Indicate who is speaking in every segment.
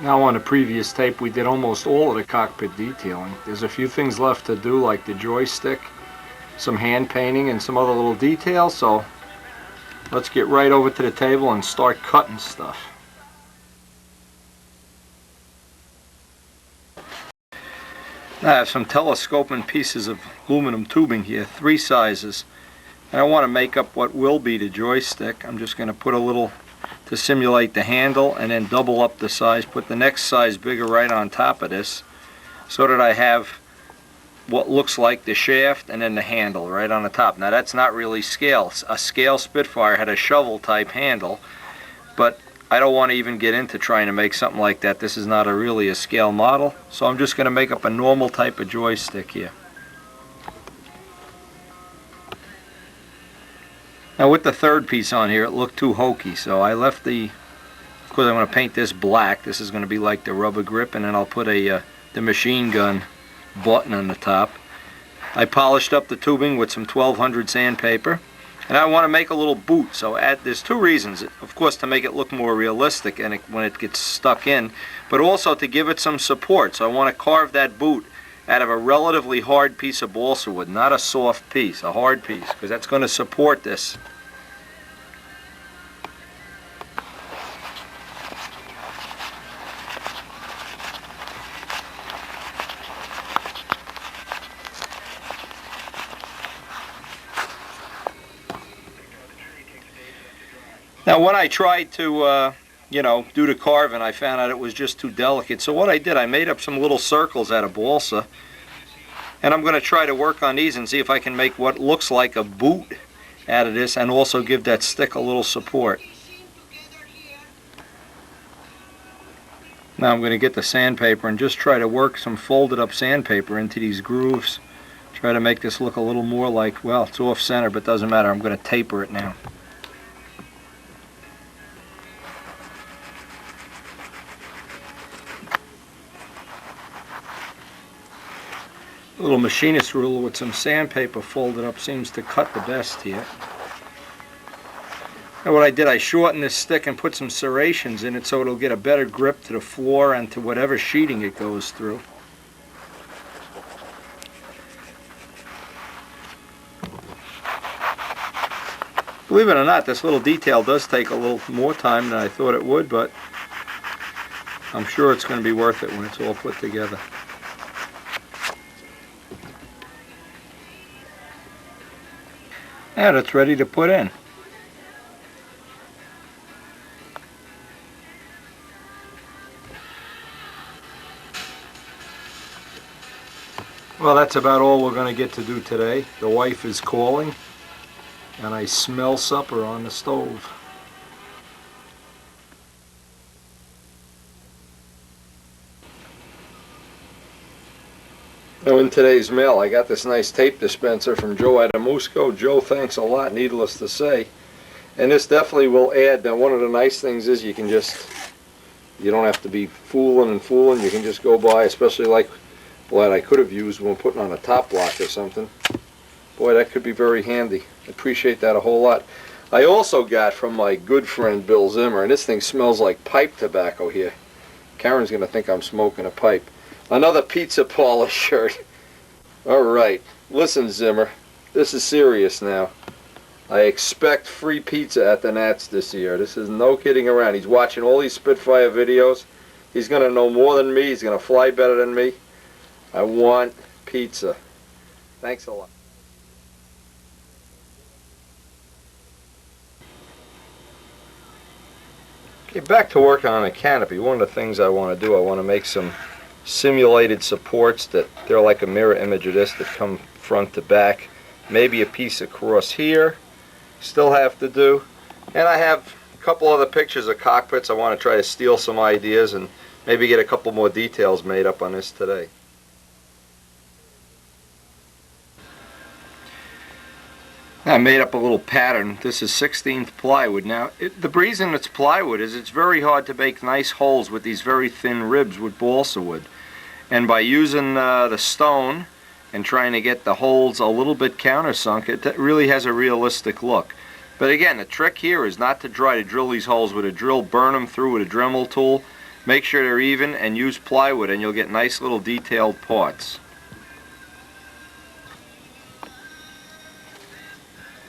Speaker 1: Now on the previous tape we did almost all of the cockpit detailing. There's a few things left to do, like the joystick, some hand painting, and some other little details, so let's get right over to the table and start cutting stuff. I have some telescoping pieces of aluminum tubing here, 3 sizes, and I want to make up what will be the joystick. I'm just going to put a little to simulate the handle and then double up the size, put the next size bigger right on top of this so that I have what looks like the shaft and then the handle right on the top. Now that's not really scale. A scale Spitfire had a shovel type handle, but I don't want to even get into trying to make something like that. This is not really a scale model, so I'm just going to make up a normal type of joystick here. Now with the third piece on here, it looked too hokey, so I left the, of course I'm going to paint this black. This is going to be like the rubber grip, and then I'll put the machine gun button on the top. I polished up the tubing with some 1200 sandpaper, and I want to make a little boot. So there's 2 reasons. Of course, to make it look more realistic and when it gets stuck in, but also to give it some support. So I want to carve that boot out of a relatively hard piece of balsa wood, not a soft piece, a hard piece, because that's going to support this. Now when I tried to do the carving, I found out it was just too delicate. So what I did, I made up some little circles out of balsa, and I'm going to try to work on these and see if I can make what looks like a boot out of this and also give that stick a little support. Now I'm going to get the sandpaper and just try to work some folded up sandpaper into these grooves. Try to make this look a little more like, well, it's off center, but doesn't matter. I'm going to taper it now. A little machinist ruler with some sandpaper folded up seems to cut the best here. And what I did, I shortened this stick and put some serrations in it so it'll get a better grip to the floor and to whatever sheeting it goes through. Believe it or not, this little detail does take a little more time than I thought it would, but I'm sure it's going to be worth it when it's all put together. And it's ready to put in. Well, that's about all we're going to get to do today. The wife is calling, and I smell supper on the stove. Now in today's mail, I got this nice tape dispenser from Joe at Amusco. Joe, thanks a lot, needless to say. And this definitely will add. Now one of the nice things is you don't have to be fooling. You can just go by, especially like what I could have used when putting on a top block or something. Boy, that could be very handy. I appreciate that a whole lot. I also got from my good friend Bill Zimmer, and this thing smells like pipe tobacco here. Karen's going to think I'm smoking a pipe. Another pizza parlor shirt. Alright, listen Zimmer, this is serious now. I expect free pizza at the Nats this year. This is no kidding around. He's watching all these Spitfire videos. He's going to know more than me. He's going to fly better than me. I want pizza. Thanks a lot. Okay, back to working on a canopy. One of the things I want to do, I want to make some simulated supports that they're like a mirror image of this that come front to back. Maybe a piece across here. Still have to do. And I have a couple other pictures of cockpits. I want to try to steal some ideas and maybe get a couple more details made up on this today. I made up a little pattern. This is 16th plywood. Now, the reason it's plywood is it's very hard to make nice holes with these very thin ribs with balsa wood. And by using the stone and trying to get the holes a little bit countersunk, it really has a realistic look. But again, the trick here is not to try to drill these holes with a drill. Burn them through with a Dremel tool. Make sure they're even and use plywood, and you'll get nice little detailed parts.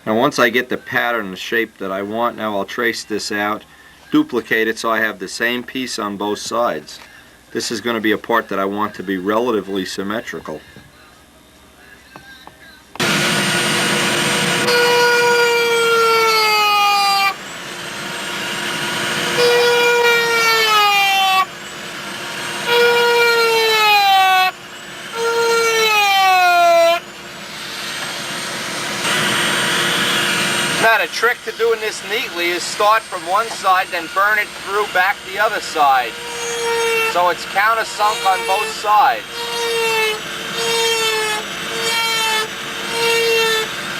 Speaker 1: Now once I get the pattern, the shape that I want, now I'll trace this out, duplicate it so I have the same piece on both sides. This is going to be a part that I want to be relatively symmetrical. Now the trick to doing this neatly is start from one side, then burn it through back the other side, so it's countersunk on both sides.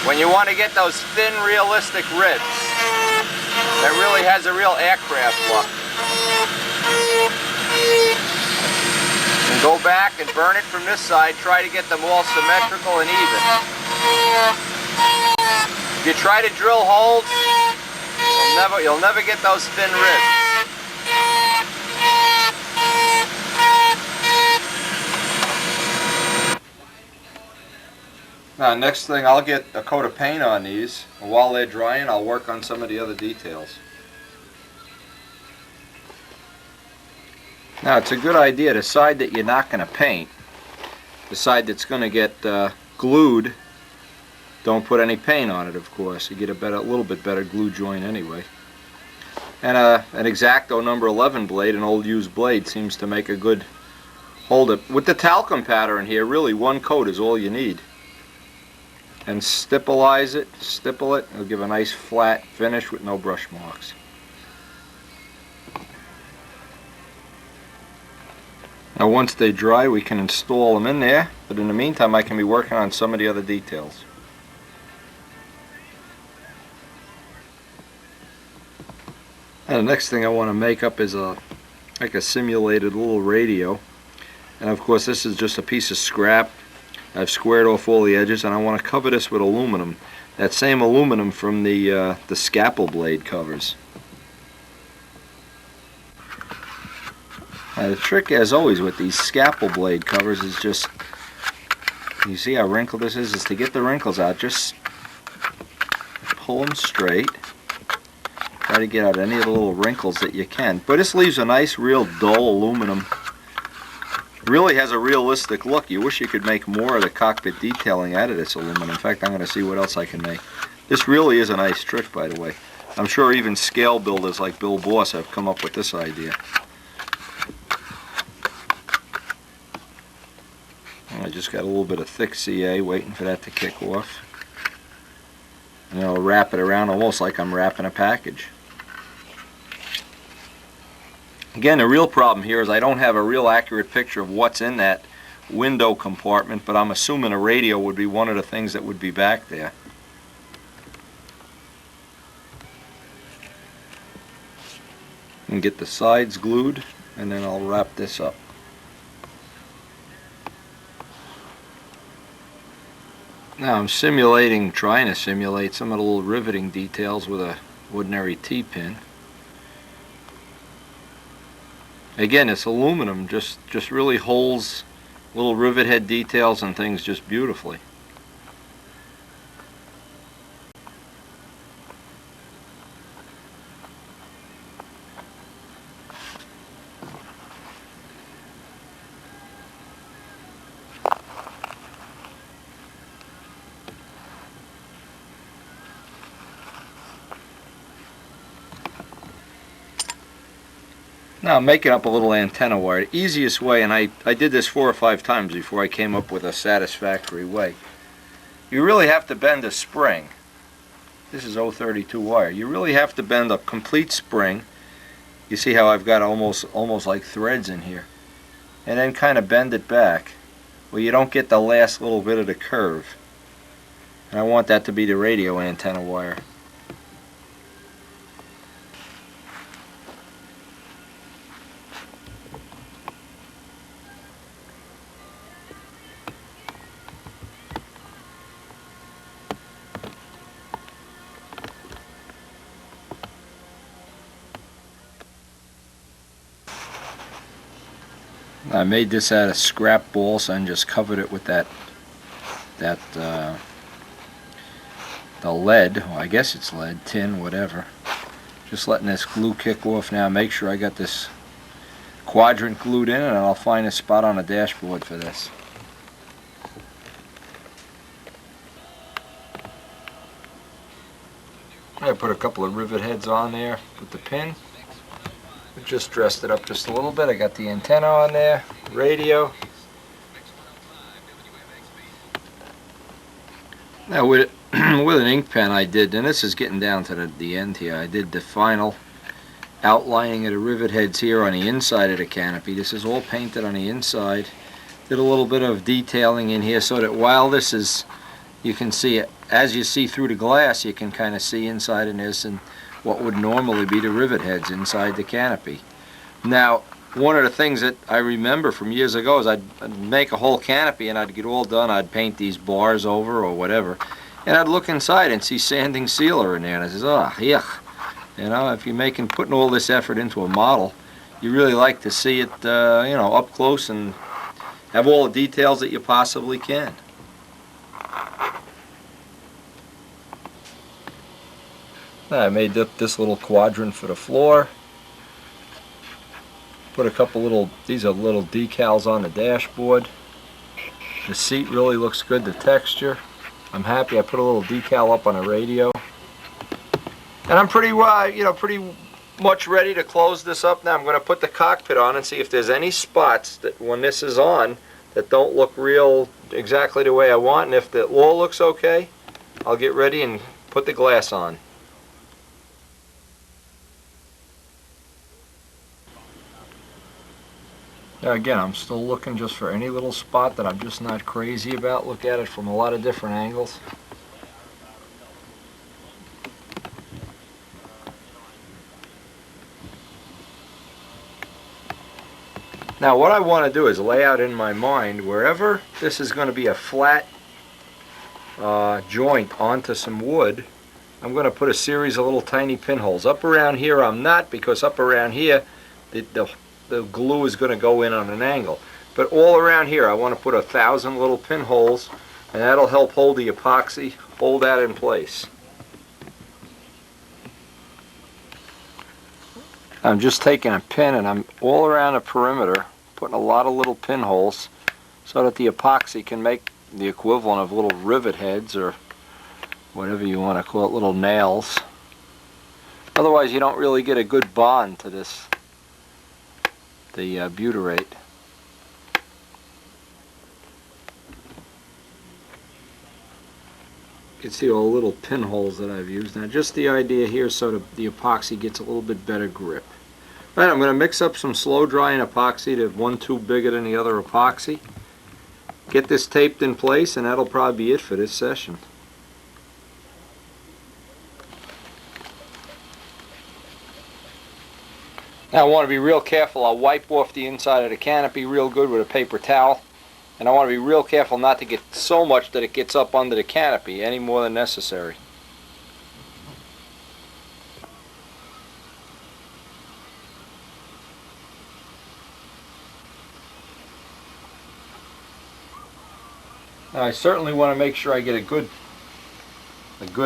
Speaker 1: When you want to get those thin, realistic ribs, that really has a real aircraft look. And go back and burn it from this side. Try to get them all symmetrical and even. If you try to drill holes, you'll never get those thin ribs. Now next thing, I'll get a coat of paint on these, and while they're drying I'll work on some of the other details. Now it's a good idea, the side that you're not going to paint, the side that's going to get glued, don't put any paint on it, of course. You get a little bit better glue joint anyway. And an X-Acto number 11 blade, an old used blade, seems to make a good hold it. With the talcum pattern here, really one coat is all you need. And stipple it, it'll give a nice flat finish with no brush marks. Now once they dry, we can install them in there, but in the meantime I can be working on some of the other details. And the next thing I want to make up is like a simulated little radio. And of course this is just a piece of scrap. I've squared off all the edges, and I want to cover this with aluminum. That same aluminum from the scalpel blade covers. Now the trick, as always, with these scalpel blade covers is just, you see how wrinkled this is to get the wrinkles out, just pull them straight. Try to get out any of the little wrinkles that you can. But this leaves a nice, real dull aluminum. Really has a realistic look. You wish you could make more of the cockpit detailing out of this aluminum. In fact, I'm going to see what else I can make. This really is a nice trick, by the way. I'm sure even scale builders like Bill Boss have come up with this idea. And I just got a little bit of thick CA waiting for that to kick off. And I'll wrap it around almost like I'm wrapping a package. Again, the real problem here is I don't have a real accurate picture of what's in that window compartment, but I'm assuming a radio would be one of the things that would be back there. And get the sides glued, and then I'll wrap this up. Now I'm trying to simulate some of the little riveting details with a ordinary T-pin. Again, this aluminum just really holds little rivet head details and things just beautifully. Now I'm making up a little antenna wire. The easiest way, and I did this 4 or 5 times before I came up with a satisfactory way. You really have to bend a spring. This is 032 wire. You really have to bend a complete spring. You see how I've got almost like threads in here. And then kind of bend it back where you don't get the last little bit of the curve. And I want that to be the radio antenna wire. I made this out of scrap balsa and just covered it with the lead. Well, I guess it's lead, tin, whatever. Just letting this glue kick off now. Make sure I got this quadrant glued in, and I'll find a spot on the dashboard for this. I put a couple of rivet heads on there with the pin. Just dressed it up just a little bit. I got the antenna on there, radio. Now with an ink pen I did, and this is getting down to the end here, I did the final outlining of the rivet heads here on the inside of the canopy. This is all painted on the inside. Did a little bit of detailing in here so that while this is, you can see it, as you see through the glass, you can kind of see inside in this and what would normally be the rivet heads inside the canopy. Now, one of the things that I remember from years ago is I'd make a whole canopy and I'd get all done. I'd paint these bars over or whatever, and I'd look inside and see sanding sealer in there, and I says, oh, yuck. You know, if you're putting all this effort into a model, you really like to see it, you know, up close and have all the details that you possibly can. I made this little quadrant for the floor. Put a couple little, these are little decals on the dashboard. The seat really looks good, the texture. I'm happy I put a little decal up on the radio. And I'm pretty, you know, pretty much ready to close this up now. I'm going to put the cockpit on and see if there's any spots that when this is on that don't look real exactly the way I want. And if the all looks okay, I'll get ready and put the glass on. Now again, I'm still looking just for any little spot that I'm just not crazy about. Look at it from a lot of different angles. Now what I want to do is lay out in my mind wherever this is going to be a flat joint onto some wood, I'm going to put a series of little tiny pinholes. Up around here I'm not, because up around here the glue is going to go in on an angle. But all around here I want to put 1,000 little pinholes, and that'll help hold the epoxy, hold that in place. I'm just taking a pin and I'm all around the perimeter putting a lot of little pinholes so that the epoxy can make the equivalent of little rivet heads, or whatever you want to call it, little nails. Otherwise you don't really get a good bond to this, the butyrate. You can see all the little pinholes that I've used. Now just the idea here so that the epoxy gets a little bit better grip. Right, I'm going to mix up some slow drying epoxy to one tube bigger than the other epoxy. Get this taped in place, and that'll probably be it for this session. Now I want to be real careful. I'll wipe off the inside of the canopy real good with a paper towel. And I want to be real careful not to get so much that it gets up under the canopy any more than necessary. Now I certainly want to make sure I get a good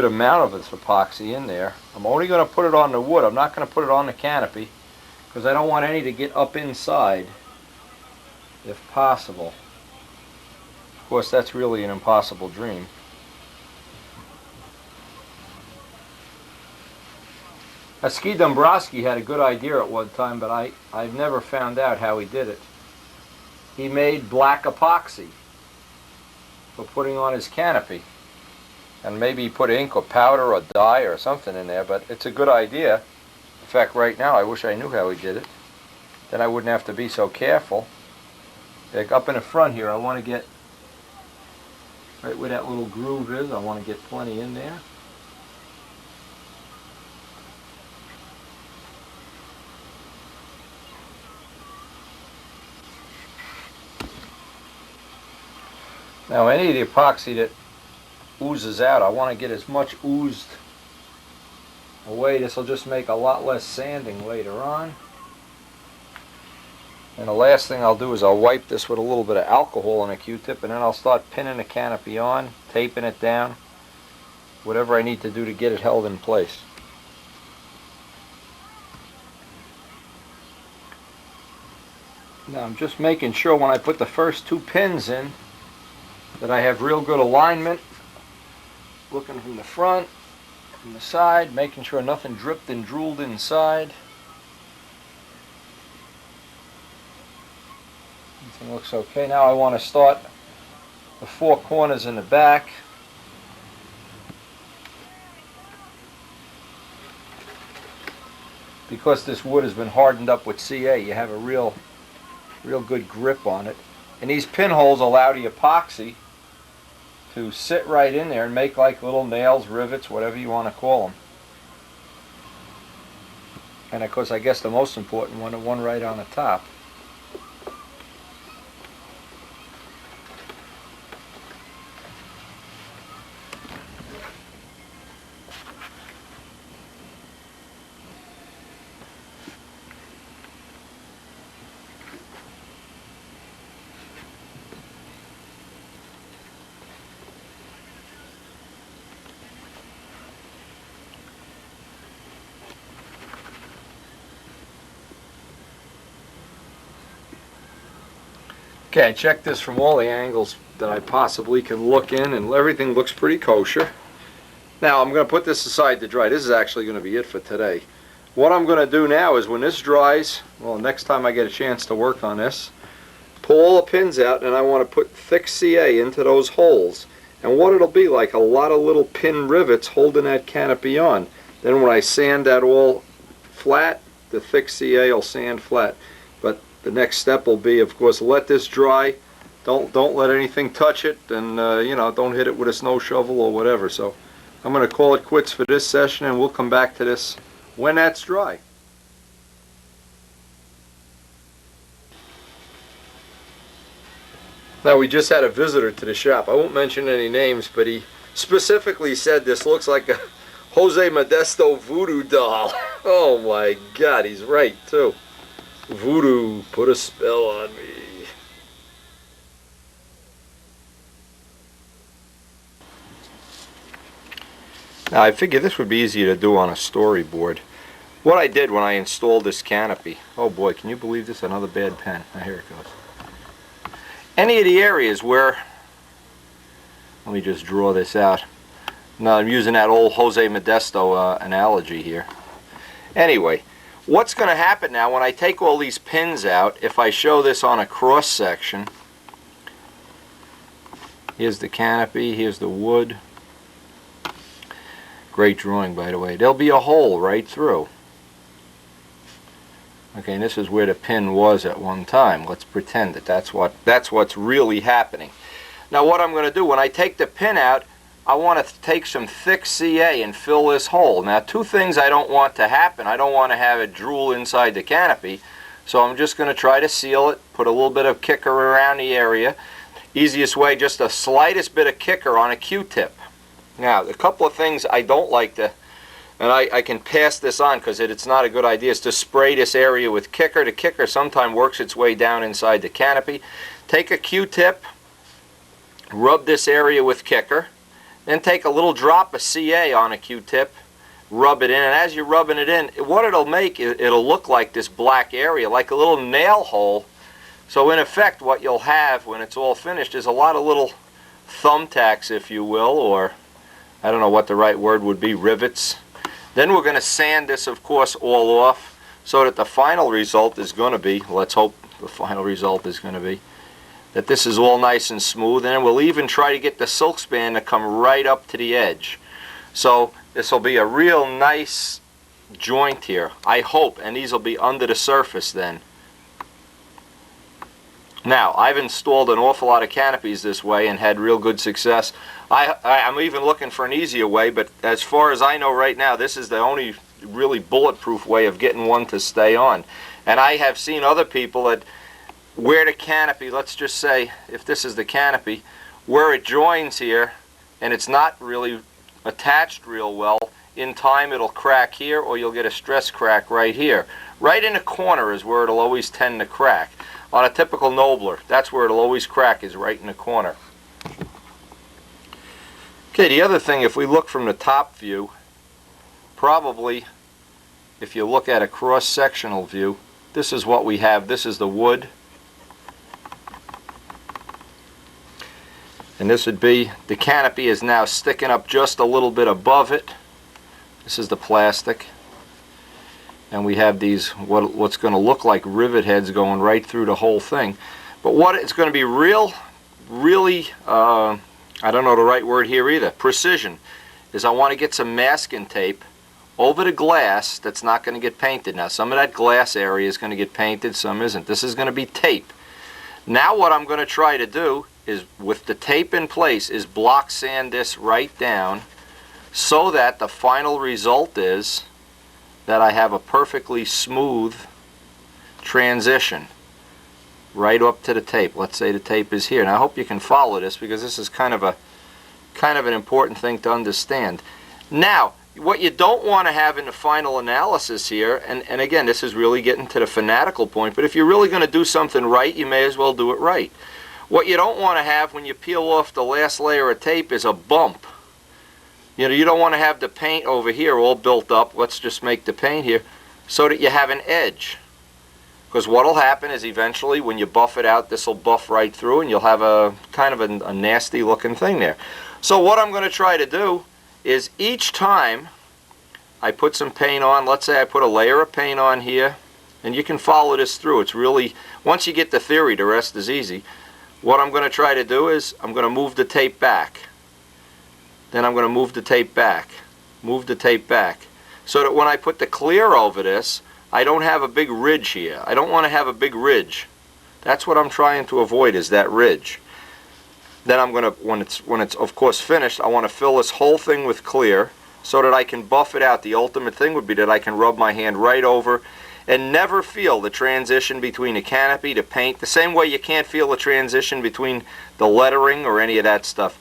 Speaker 1: amount of this epoxy in there. I'm only going to put it on the wood. I'm not going to put it on the canopy because I don't want any to get up inside if possible. Of course, that's really an impossible dream. Ski Dombrowski had a good idea at one time, but I've never found out how he did it. He made black epoxy for putting on his canopy. And maybe he put ink or powder or dye or something in there, but it's a good idea. In fact, right now, I wish I knew how he did it. Then I wouldn't have to be so careful. Like up in the front here, I want to get right where that little groove is. I want to get plenty in there. Now any of the epoxy that oozes out, I want to get as much oozed away. This will just make a lot less sanding later on. And the last thing I'll do is I'll wipe this with a little bit of alcohol on a Q-tip, and then I'll start pinning the canopy on, taping it down, whatever I need to do to get it held in place. Now I'm just making sure when I put the first 2 pins in that I have real good alignment, looking from the front, from the side, making sure nothing dripped and drooled inside. Everything looks okay. Now I want to start the 4 corners in the back. Because this wood has been hardened up with CA, you have a real good grip on it. And these pinholes allow the epoxy to sit right in there and make like little nails, rivets, whatever you want to call them. And of course, I guess the most important one, the one right on the top. Okay, I checked this from all the angles that I possibly can look in, and everything looks pretty kosher. Now I'm going to put this aside to dry. This is actually going to be it for today. What I'm going to do now is when this dries, well, next time I get a chance to work on this, pull all the pins out, and I want to put thick CA into those holes. And what it'll be like, a lot of little pin rivets holding that canopy on. Then when I sand that all flat, the thick CA will sand flat. But the next step will be, of course, let this dry. Don't let anything touch it, and you know, don't hit it with a snow shovel or whatever. So I'm going to call it quits for this session, and we'll come back to this when that's dry. Now we just had a visitor to the shop. I won't mention any names, but he specifically said this looks like a Jose Modesto voodoo doll. Oh my God, he's right too. Voodoo put a spell on me. Now I figured this would be easier to do on a storyboard. What I did when I installed this canopy, oh boy, can you believe this? Another bad pen. Now here it goes. Any of the areas where, let me just draw this out. Now I'm using that old Jose Modesto analogy here. Anyway, what's going to happen now when I take all these pins out, if I show this on a cross section, here's the canopy, here's the wood. Great drawing, by the way. There'll be a hole right through. Okay, and this is where the pin was at one time. Let's pretend that that's what's really happening. Now what I'm going to do, when I take the pin out, I want to take some thick CA and fill this hole. Now 2 things I don't want to happen. I don't want to have it drool inside the canopy, so I'm just going to try to seal it, put a little bit of kicker around the area. Easiest way, just the slightest bit of kicker on a Q-tip. Now a couple of things I don't like to, and I can pass this on because it's not a good idea, is to spray this area with kicker. The kicker sometimes works its way down inside the canopy. Take a Q-tip, rub this area with kicker, then take a little drop of CA on a Q-tip, rub it in, and as you're rubbing it in, what it'll make, it'll look like this black area, like a little nail hole. So in effect, what you'll have when it's all finished is a lot of little thumbtacks, if you will, or I don't know what the right word would be, rivets. Then we're going to sand this, of course, all off so that the final result is going to be, let's hope the final result is going to be, that this is all nice and smooth, and we'll even try to get the silkspan to come right up to the edge. So this will be a real nice joint here, I hope, and these will be under the surface then. Now, I've installed an awful lot of canopies this way and had real good success. I'm even looking for an easier way, but as far as I know right now, this is the only really bulletproof way of getting one to stay on. And I have seen other people that where the canopy, let's just say, if this is the canopy, where it joins here and it's not really attached real well, in time it'll crack here, or you'll get a stress crack right here. Right in the corner is where it'll always tend to crack. On a typical Nobler, that's where it'll always crack, is right in the corner. Okay, the other thing, if we look from the top view, probably if you look at a cross-sectional view, this is what we have. This is the wood. And this would be, the canopy is now sticking up just a little bit above it. This is the plastic. And we have these, what's going to look like rivet heads going right through the whole thing. But what it's going to be really, I don't know the right word here either, precision, is I want to get some masking tape over the glass that's not going to get painted. Now, some of that glass area is going to get painted, some isn't. This is going to be tape. Now what I'm going to try to do is, with the tape in place, is block sand this right down so that the final result is that I have a perfectly smooth transition right up to the tape. Let's say the tape is here. Now I hope you can follow this, because this is kind of an important thing to understand. Now, what you don't want to have in the final analysis here, and again, this is really getting to the fanatical point, but if you're really going to do something right, you may as well do it right. What you don't want to have when you peel off the last layer of tape is a bump. You know, you don't want to have the paint over here all built up. Let's just make the paint here so that you have an edge. Because what will happen is eventually when you buff it out, this will buff right through and you'll have a kind of a nasty looking thing there. So what I'm going to try to do is each time I put some paint on, let's say I put a layer of paint on here, and you can follow this through. It's really, once you get the theory, the rest is easy. What I'm going to try to do is I'm going to move the tape back. Then I'm going to move the tape back, move the tape back, so that when I put the clear over this, I don't have a big ridge here. I don't want to have a big ridge. That's what I'm trying to avoid, is that ridge. Then I'm going to, when it's of course finished, I want to fill this whole thing with clear so that I can buff it out. The ultimate thing would be that I can rub my hand right over and never feel the transition between the canopy to paint, the same way you can't feel the transition between the lettering or any of that stuff.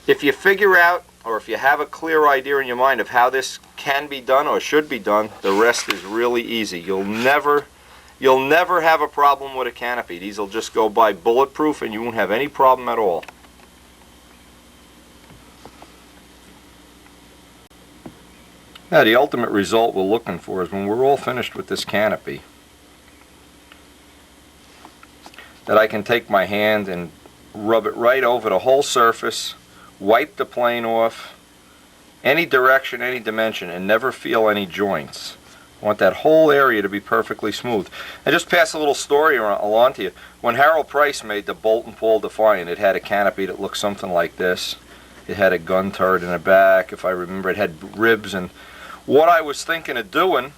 Speaker 1: If you figure out, or if you have a clear idea in your mind of how this can be done or should be done, the rest is really easy. You'll never have a problem with a canopy. These will just go by bulletproof and you won't have any problem at all. Now the ultimate result we're looking for is when we're all finished with this canopy, that I can take my hand and rub it right over the whole surface, wipe the plane off, any direction, any dimension, and never feel any joints. I want that whole area to be perfectly smooth. And just pass a little story along to you. When Harold Price made the Bolt and Paul Defiant, it had a canopy that looked something like this. It had a gun turret in the back, if I remember. It had ribs, and what I was thinking of doing,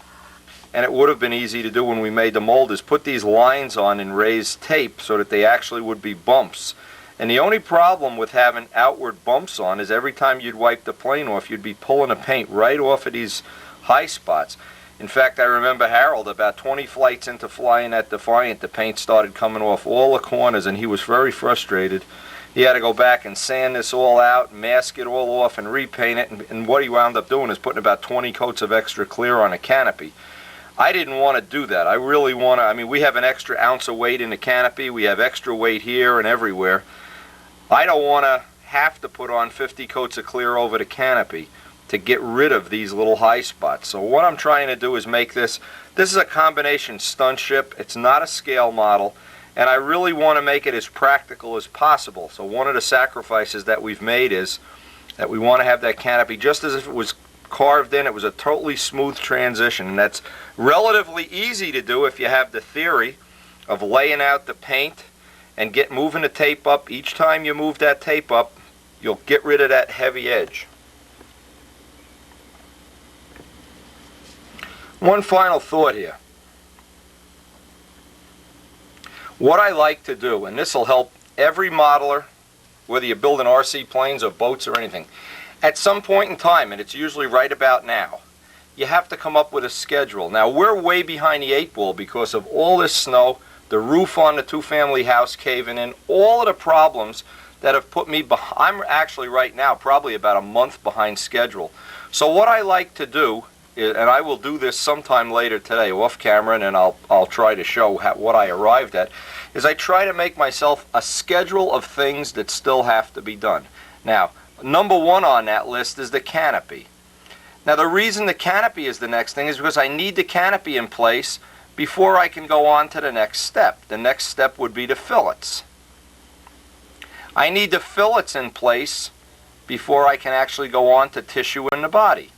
Speaker 1: and it would have been easy to do when we made the mold, is put these lines on and raise tape so that they actually would be bumps. And the only problem with having outward bumps on is every time you'd wipe the plane off, you'd be pulling the paint right off of these high spots. In fact, I remember Harold, about 20 flights into flying that Defiant, the paint started coming off all the corners, and he was very frustrated. He had to go back and sand this all out, mask it all off, and repaint it. And what he wound up doing is putting about 20 coats of extra clear on a canopy. I didn't want to do that. I really want to, I mean, we have an extra ounce of weight in the canopy. We have extra weight here and everywhere. I don't want to have to put on 50 coats of clear over the canopy to get rid of these little high spots. So what I'm trying to do is make this is a combination stunt ship. It's not a scale model, and I really want to make it as practical as possible. So one of the sacrifices that we've made is that we want to have that canopy just as if it was carved in. It was a totally smooth transition, and that's relatively easy to do if you have the theory of laying out the paint and moving the tape up. Each time you move that tape up, you'll get rid of that heavy edge. One final thought here. What I like to do, and this will help every modeler, whether you're building RC planes or boats or anything, at some point in time, and it's usually right about now, you have to come up with a schedule. Now, we're way behind the 8 ball because of all this snow, the roof on the two-family house caving in, all of the problems that have put me behind. I'm actually right now probably about a month behind schedule. So what I like to do, and I will do this sometime later today off camera, and I'll try to show what I arrived at, is I try to make myself a schedule of things that still have to be done. Now, number one on that list is the canopy. Now, the reason the canopy is the next thing is because I need the canopy in place before I can go on to the next step. The next step would be the fillets. I need the fillets in place before I can actually go on to tissue in the body.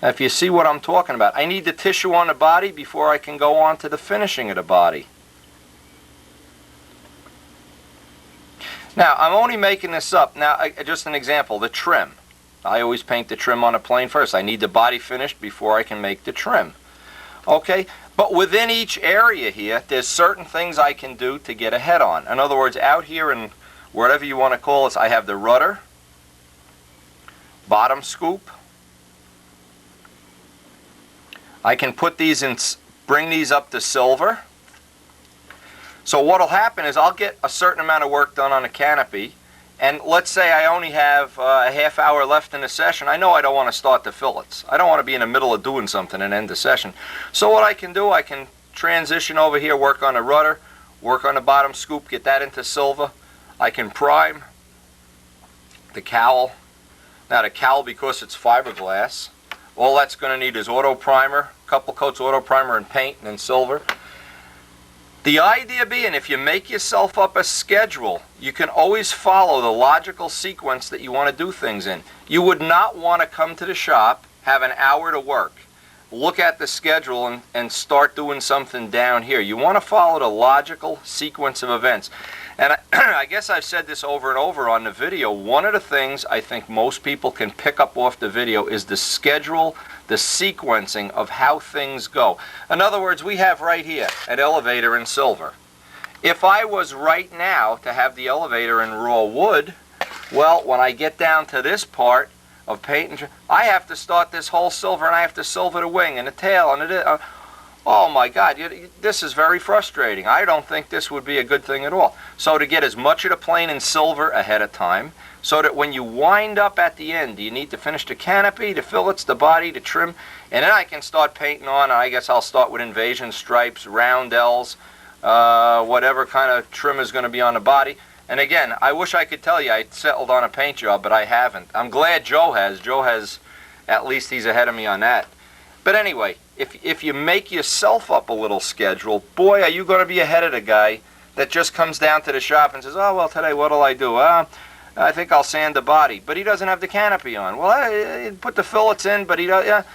Speaker 1: Now, if you see what I'm talking about, I need the tissue on the body before I can go on to the finishing of the body. Now, I'm only making this up. Now, just an example, the trim. I always paint the trim on a plane first. I need the body finished before I can make the trim. Okay, but within each area here, there's certain things I can do to get ahead on. In other words, out here in whatever you want to call this, I have the rudder, bottom scoop. I can put these in, bring these up to silver. So what will happen is I'll get a certain amount of work done on a canopy, and let's say I only have a half hour left in the session. I know I don't want to start the fillets. I don't want to be in the middle of doing something and end the session. So what I can do, I can transition over here, work on the rudder, work on the bottom scoop, get that into silver. I can prime the cowl. Now the cowl, because it's fiberglass, all that's going to need is auto primer, a couple coats of auto primer and paint, and then silver. The idea being, if you make yourself up a schedule, you can always follow the logical sequence that you want to do things in. You would not want to come to the shop, have an hour to work, look at the schedule and start doing something down here. You want to follow the logical sequence of events. And I guess I've said this over and over on the video. One of the things I think most people can pick up off the video is the schedule, the sequencing of how things go. In other words, we have right here an elevator in silver. If I was right now to have the elevator in raw wood, well, when I get down to this part of painting, I have to start this whole silver, and I have to silver the wing and the tail and the... Oh my God, this is very frustrating. I don't think this would be a good thing at all. So to get as much of the plane in silver ahead of time, so that when you wind up at the end, you need to finish the canopy, the fillets, the body, the trim, and then I can start painting on. I guess I'll start with invasion stripes, roundels, whatever kind of trim is going to be on the body. And again, I wish I could tell you I settled on a paint job, but I haven't. I'm glad Joe has. Joe has, at least he's ahead of me on that. But anyway, if you make yourself up a little schedule, boy, are you going to be ahead of the guy that just comes down to the shop and says, oh, well, today what'll I do? I think I'll sand the body. But he doesn't have the canopy on. Well, put the fillets in, but he doesn't.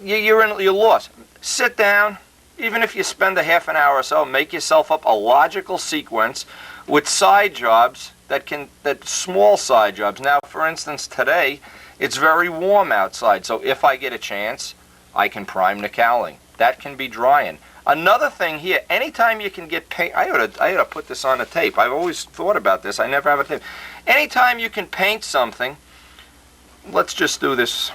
Speaker 1: You're lost. Sit down. Even if you spend a half an hour or so, make yourself up a logical sequence with side jobs that small side jobs. Now, for instance, today, it's very warm outside. So if I get a chance, I can prime the cowling. That can be drying. Another thing here, anytime you can get paint, I ought to put this on a tape. I've always thought about this. I never have a tape. Anytime you can paint something, let's just do this.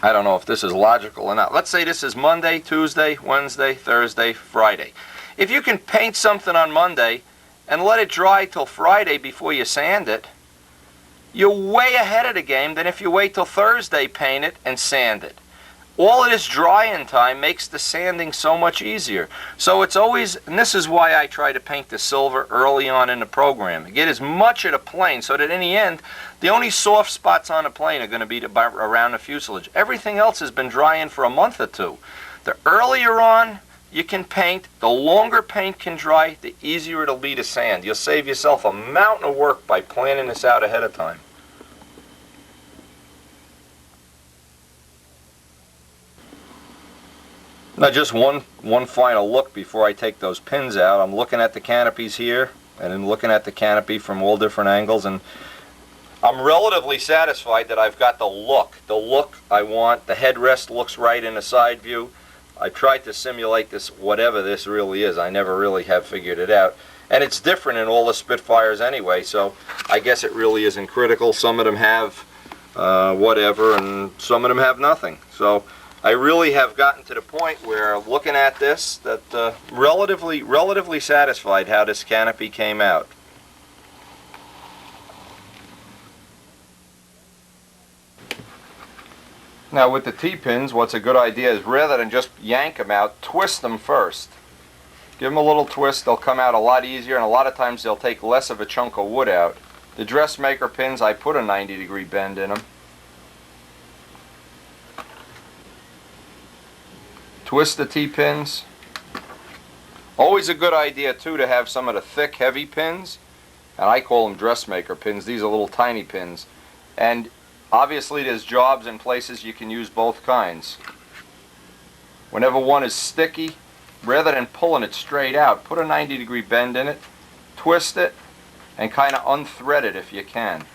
Speaker 1: I don't know if this is logical or not. Let's say this is Monday, Tuesday, Wednesday, Thursday, Friday. If you can paint something on Monday and let it dry till Friday before you sand it, you're way ahead of the game than if you wait till Thursday, paint it, and sand it. All of this drying time makes the sanding so much easier. So it's always, and this is why I try to paint the silver early on in the program. Get as much of the plane so that in the end, the only soft spots on the plane are going to be around the fuselage. Everything else has been drying for a month or two. The earlier on you can paint, the longer paint can dry, the easier it'll be to sand. You'll save yourself a mountain of work by planning this out ahead of time. Now just one final look before I take those pins out. I'm looking at the canopies here and then looking at the canopy from all different angles, and I'm relatively satisfied that I've got the look I want. The headrest looks right in the side view. I tried to simulate this, whatever this really is. I never really have figured it out. And it's different in all the Spitfires anyway, so I guess it really isn't critical. Some of them have whatever, and some of them have nothing. So I really have gotten to the point where, looking at this, that relatively satisfied how this canopy came out. Now with the T-pins, what's a good idea is rather than just yank them out, twist them first. Give them a little twist, they'll come out a lot easier, and a lot of times they'll take less of a chunk of wood out. The Dressmaker pins, I put a 90-degree bend in them. Twist the T-pins. Always a good idea too to have some of the thick, heavy pins, and I call them Dressmaker pins. These are little tiny pins. And obviously there's jobs and places you can use both kinds. Whenever one is sticky, rather than pulling it straight out, put a 90-degree bend in it, twist it, and kind of unthread it if you can.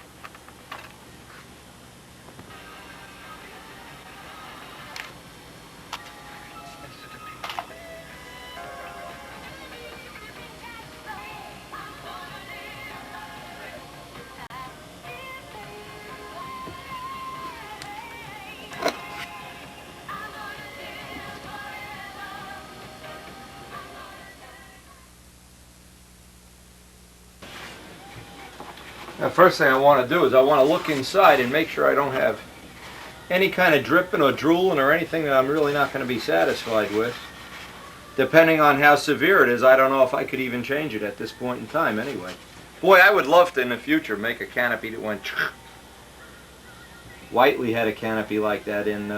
Speaker 1: The first thing I want to do is I want to look inside and make sure I don't have any kind of dripping or drooling or anything that I'm really not going to be satisfied with. Depending on how severe it is, I don't know if I could even change it at this point in time anyway. Boy, I would love to in the future make a canopy that went Whiteley had a canopy like that in,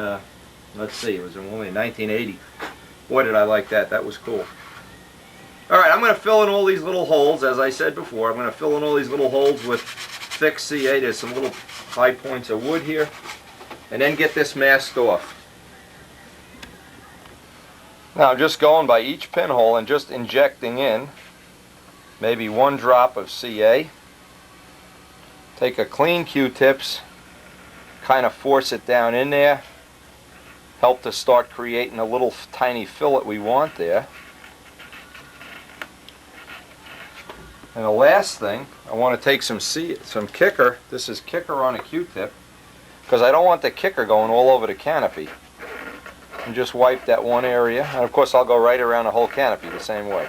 Speaker 1: let's see, it was only 1980. Boy, did I like that. That was cool. Alright, I'm going to fill in all these little holes, as I said before. I'm going to fill in all these little holes with thick CA. There's some little high points of wood here. And then get this masked off. Now I'm just going by each pinhole and just injecting in maybe 1 drop of CA. Take a clean Q-tips, kind of force it down in there. Help to start creating a little tiny fillet we want there. And the last thing, I want to take some kicker. This is kicker on a Q-tip, because I don't want the kicker going all over the canopy. And just wipe that one area, and of course I'll go right around the whole canopy the same way.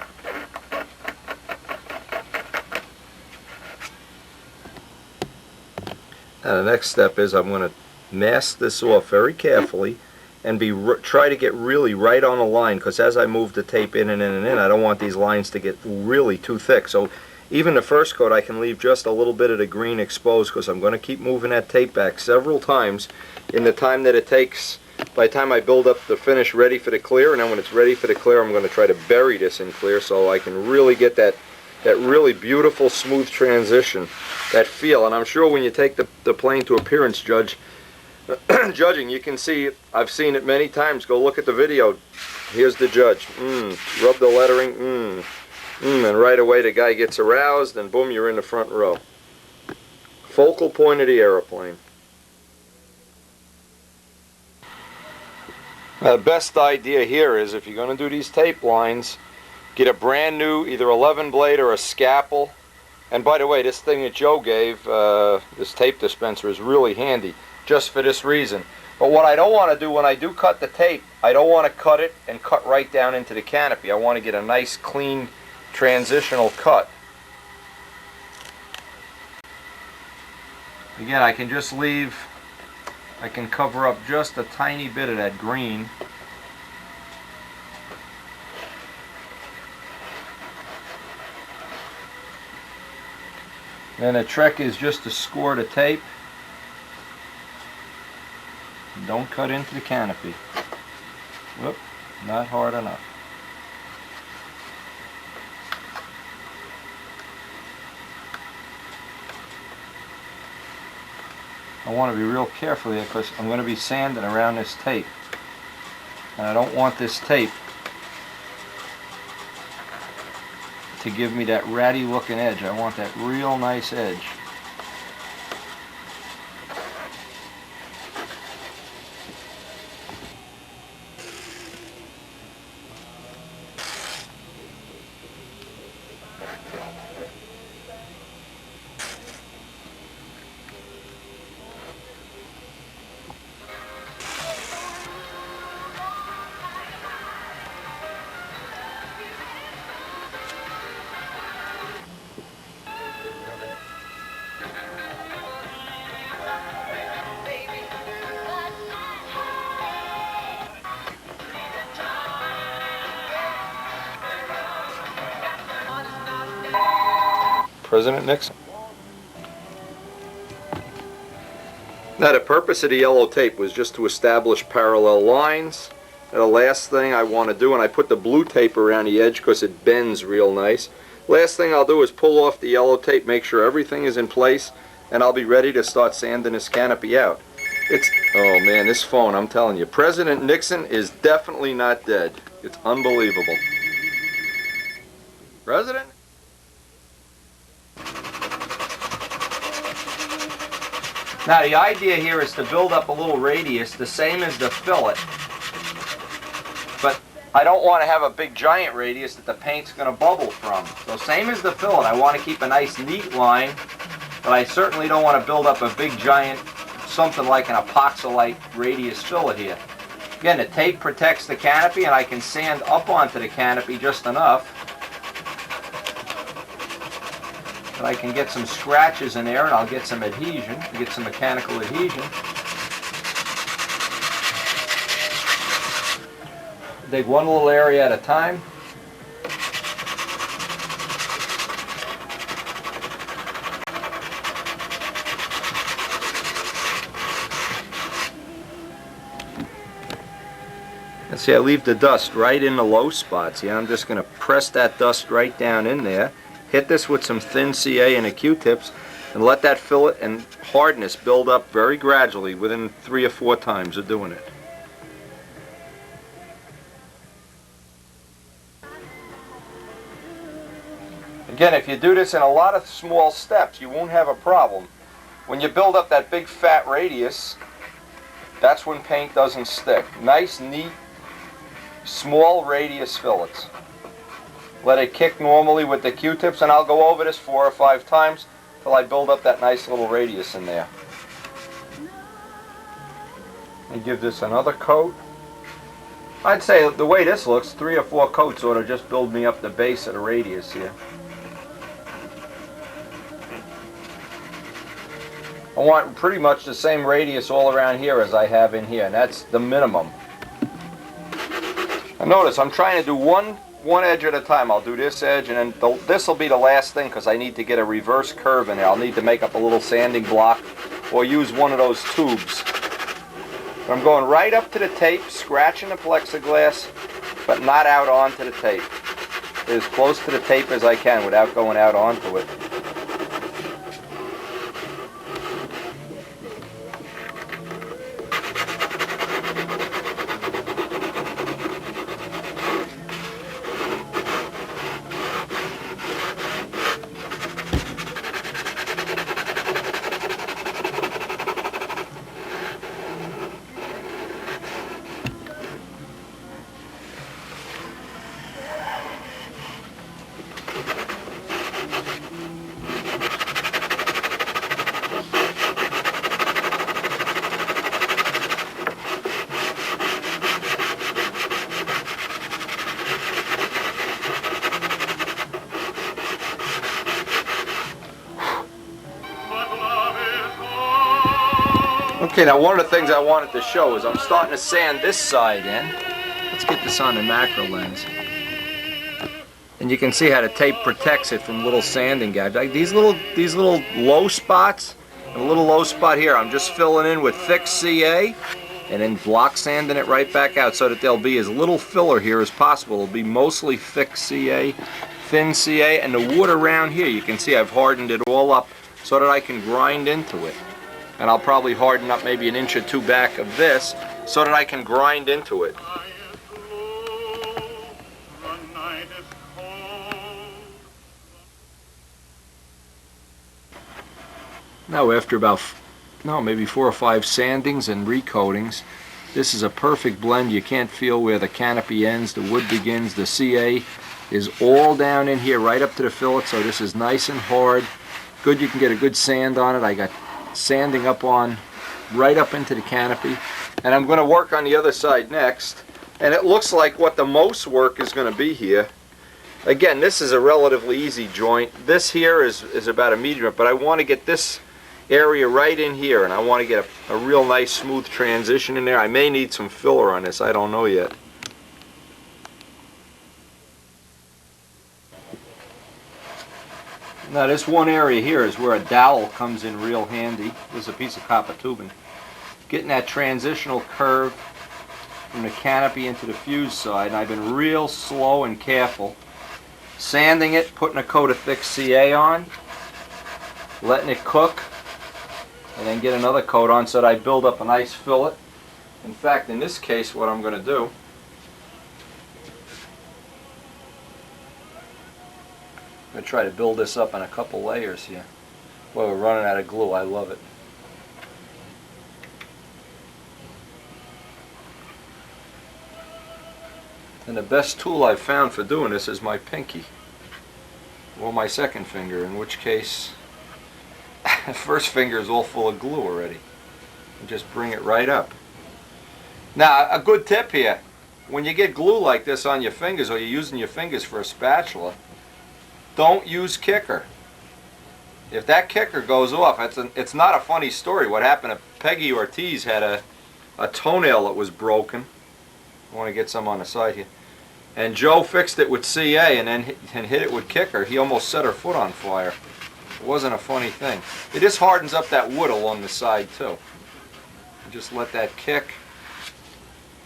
Speaker 1: Now the next step is I'm going to mask this off very carefully and try to get really right on the line, because as I move the tape in and in and in, I don't want these lines to get really too thick. So even the first coat I can leave just a little bit of the green exposed, because I'm going to keep moving that tape back several times in the time that it takes by the time I build up the finish ready for the clear. And then when it's ready for the clear, I'm going to try to bury this in clear so I can really get that really beautiful smooth transition, that feel. And I'm sure when you take the plane to appearance judging, you can see, I've seen it many times. Go look at the video. Here's the judge. Rub the lettering. And right away the guy gets aroused, and boom, you're in the front row. Focal point of the aeroplane. Now, the best idea here is, if you're going to do these tape lines, get a brand new either 11 blade or a scalpel. And by the way, this thing that Joe gave, this tape dispenser, is really handy just for this reason. But what I don't want to do when I do cut the tape, I don't want to cut it and cut right down into the canopy. I want to get a nice clean transitional cut. Again, I can just leave, I can cover up just a tiny bit of that green. And the trick is just to score the tape. Don't cut into the canopy. Whoop, not hard enough. I want to be real careful here, because I'm going to be sanding around this tape. And I don't want this tape to give me that ratty looking edge. I want that real nice edge. President Nixon. Now the purpose of the yellow tape was just to establish parallel lines. And the last thing I want to do, and I put the blue tape around the edge because it bends real nice. Last thing I'll do is pull off the yellow tape, make sure everything is in place, and I'll be ready to start sanding this canopy out. Oh man, this phone, I'm telling you, President Nixon is definitely not dead. It's unbelievable. President? Now the idea here is to build up a little radius, the same as the fillet. But I don't want to have a big giant radius that the paint's going to bubble from. So same as the fillet, I want to keep a nice neat line, but I certainly don't want to build up a big giant, something like an epoxylite radius fillet here. Again, the tape protects the canopy and I can sand up onto the canopy just enough that I can get some scratches in there and I'll get some adhesion, get some mechanical adhesion. Dig one little area at a time. And see, I leave the dust right in the low spots. Yeah, I'm just going to press that dust right down in there. Hit this with some thin CA and a Q-tips and let that fillet and hardness build up very gradually within 3 or 4 times of doing it. Again, if you do this in a lot of small steps, you won't have a problem. When you build up that big fat radius, that's when paint doesn't stick. Nice, neat, small radius fillets. Let it kick normally with the Q-tips, and I'll go over this 4 or 5 times till I build up that nice little radius in there. And give this another coat. I'd say the way this looks, 3 or 4 coats ought to just build me up the base of the radius here. I want pretty much the same radius all around here as I have in here, and that's the minimum. Now notice I'm trying to do one edge at a time. I'll do this edge, and then this will be the last thing because I need to get a reverse curve in there. I'll need to make up a little sanding block or use one of those tubes. But I'm going right up to the tape, scratching the plexiglass, but not out onto the tape. As close to the tape as I can without going out onto it. Okay, now one of the things I wanted to show is I'm starting to sand this side in. Let's get this on the macro lens. And you can see how the tape protects it from little sanding gouges. Like these little low spots, and a little low spot here, I'm just filling in with thick CA and then block sanding it right back out so that there'll be as little filler here as possible. It'll be mostly thick CA, thin CA, and the wood around here, you can see I've hardened it all up so that I can grind into it. And I'll probably harden up maybe 1 inch or 2 back of this so that I can grind into it. Now after about, maybe 4 or 5 sandings and recoatings, this is a perfect blend. You can't feel where the canopy ends, the wood begins, the CA is all down in here right up to the fillet, so this is nice and hard. Good, you can get a good sand on it. I got sanding up on right up into the canopy, and I'm going to work on the other side next, and it looks like what the most work is going to be here. Again, this is a relatively easy joint. This here is about a medium, but I want to get this area right in here, and I want to get a real nice smooth transition in there. I may need some filler on this, I don't know yet. Now this one area here is where a dowel comes in real handy. This is a piece of copper tubing. Getting that transitional curve from the canopy into the fuse side, and I've been real slow and careful. Sanding it, putting a coat of thick CA on, letting it cook, and then get another coat on so that I build up a nice fillet. In fact, in this case, what I'm going to do, I'm going to try to build this up in a couple layers here. Boy, we're running out of glue. I love it. And the best tool I've found for doing this is my pinky, or my second finger, in which case the first finger is all full of glue already. And just bring it right up. Now, a good tip here, when you get glue like this on your fingers, or you're using your fingers for a spatula, don't use kicker. If that kicker goes off, it's not a funny story. What happened to Peggy Ortiz had a toenail that was broken. I want to get some on the side here. And Joe fixed it with CA and then hit it with kicker. He almost set her foot on fire. It wasn't a funny thing. It just hardens up that wood along the side too. Just let that kick,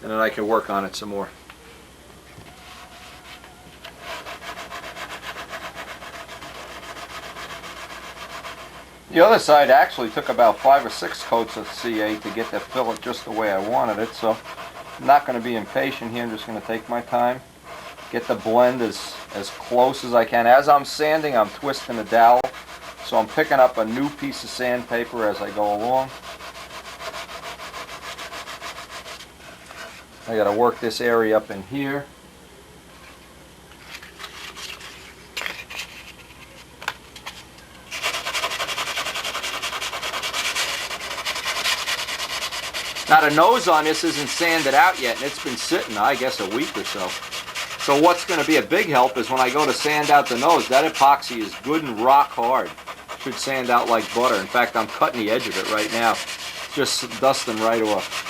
Speaker 1: and then I can work on it some more. The other side actually took about 5 or 6 coats of CA to get the fillet just the way I wanted it, so I'm not going to be impatient here. I'm just going to take my time, get the blend as close as I can. As I'm sanding, I'm twisting the dowel, so I'm picking up a new piece of sandpaper as I go along. I got to work this area up in here. Now the nose on this isn't sanded out yet, and it's been sitting, I guess, a week or so. So what's going to be a big help is when I go to sand out the nose, that epoxy is good and rock hard. Should sand out like butter. In fact, I'm cutting the edge of it right now, just dusting right off.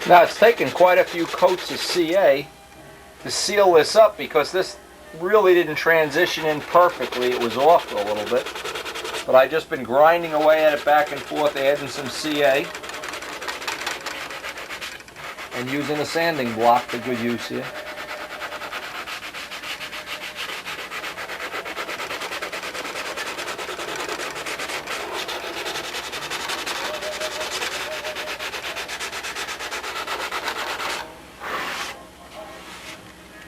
Speaker 1: Now it's taken quite a few coats of CA to seal this up because this really didn't transition in perfectly. It was off a little bit. But I've just been grinding away at it back and forth, adding some CA and using a sanding block to good use here.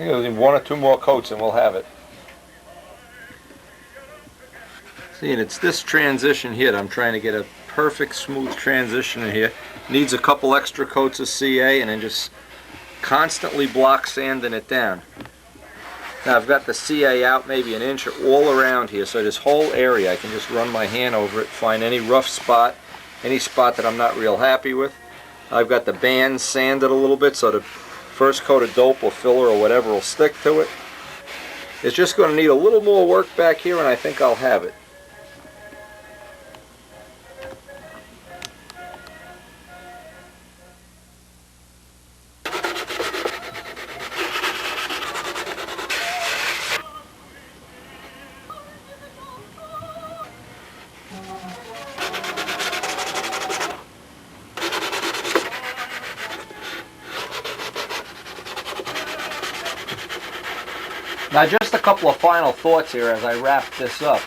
Speaker 1: I think there's 1 or 2 more coats and we'll have it. See, and it's this transition here that I'm trying to get a perfect smooth transition in here. Needs a couple extra coats of CA and then just constantly block sanding it down. Now I've got the CA out maybe an inch all around here, so this whole area I can just run my hand over it, find any rough spot, any spot that I'm not real happy with. I've got the band sanded a little bit so the first coat of dope or filler or whatever will stick to it. It's just going to need a little more work back here and I think I'll have it. Now just a couple of final thoughts here as I wrap this up.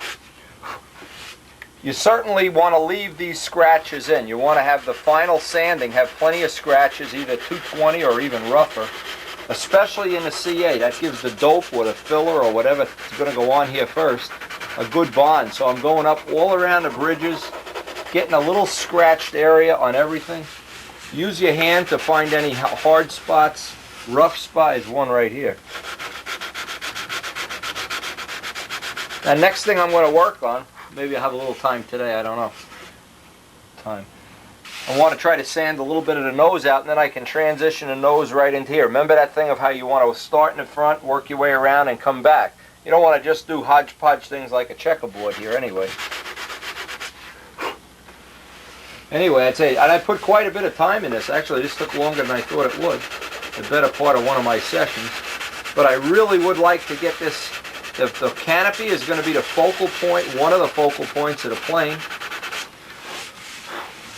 Speaker 1: You certainly want to leave these scratches in. You want to have the final sanding have plenty of scratches, either 220 or even rougher, especially in the CA. That gives the dope or the filler or whatever is going to go on here first a good bond. So I'm going up all around the bridges, getting a little scratched area on everything. Use your hand to find any hard spots. Rough spot is one right here. Now next thing I'm going to work on, maybe I'll have a little time today, I don't know. I want to try to sand a little bit of the nose out, and then I can transition the nose right into here. Remember that thing of how you want to start in the front, work your way around, and come back. You don't want to just do hodgepodge things like a checkerboard here anyway. Anyway, I'd say, and I put quite a bit of time in this. Actually, this took longer than I thought it would. The better part of one of my sessions. But I really would like to get this, the canopy is going to be the focal point, one of the focal points of the plane.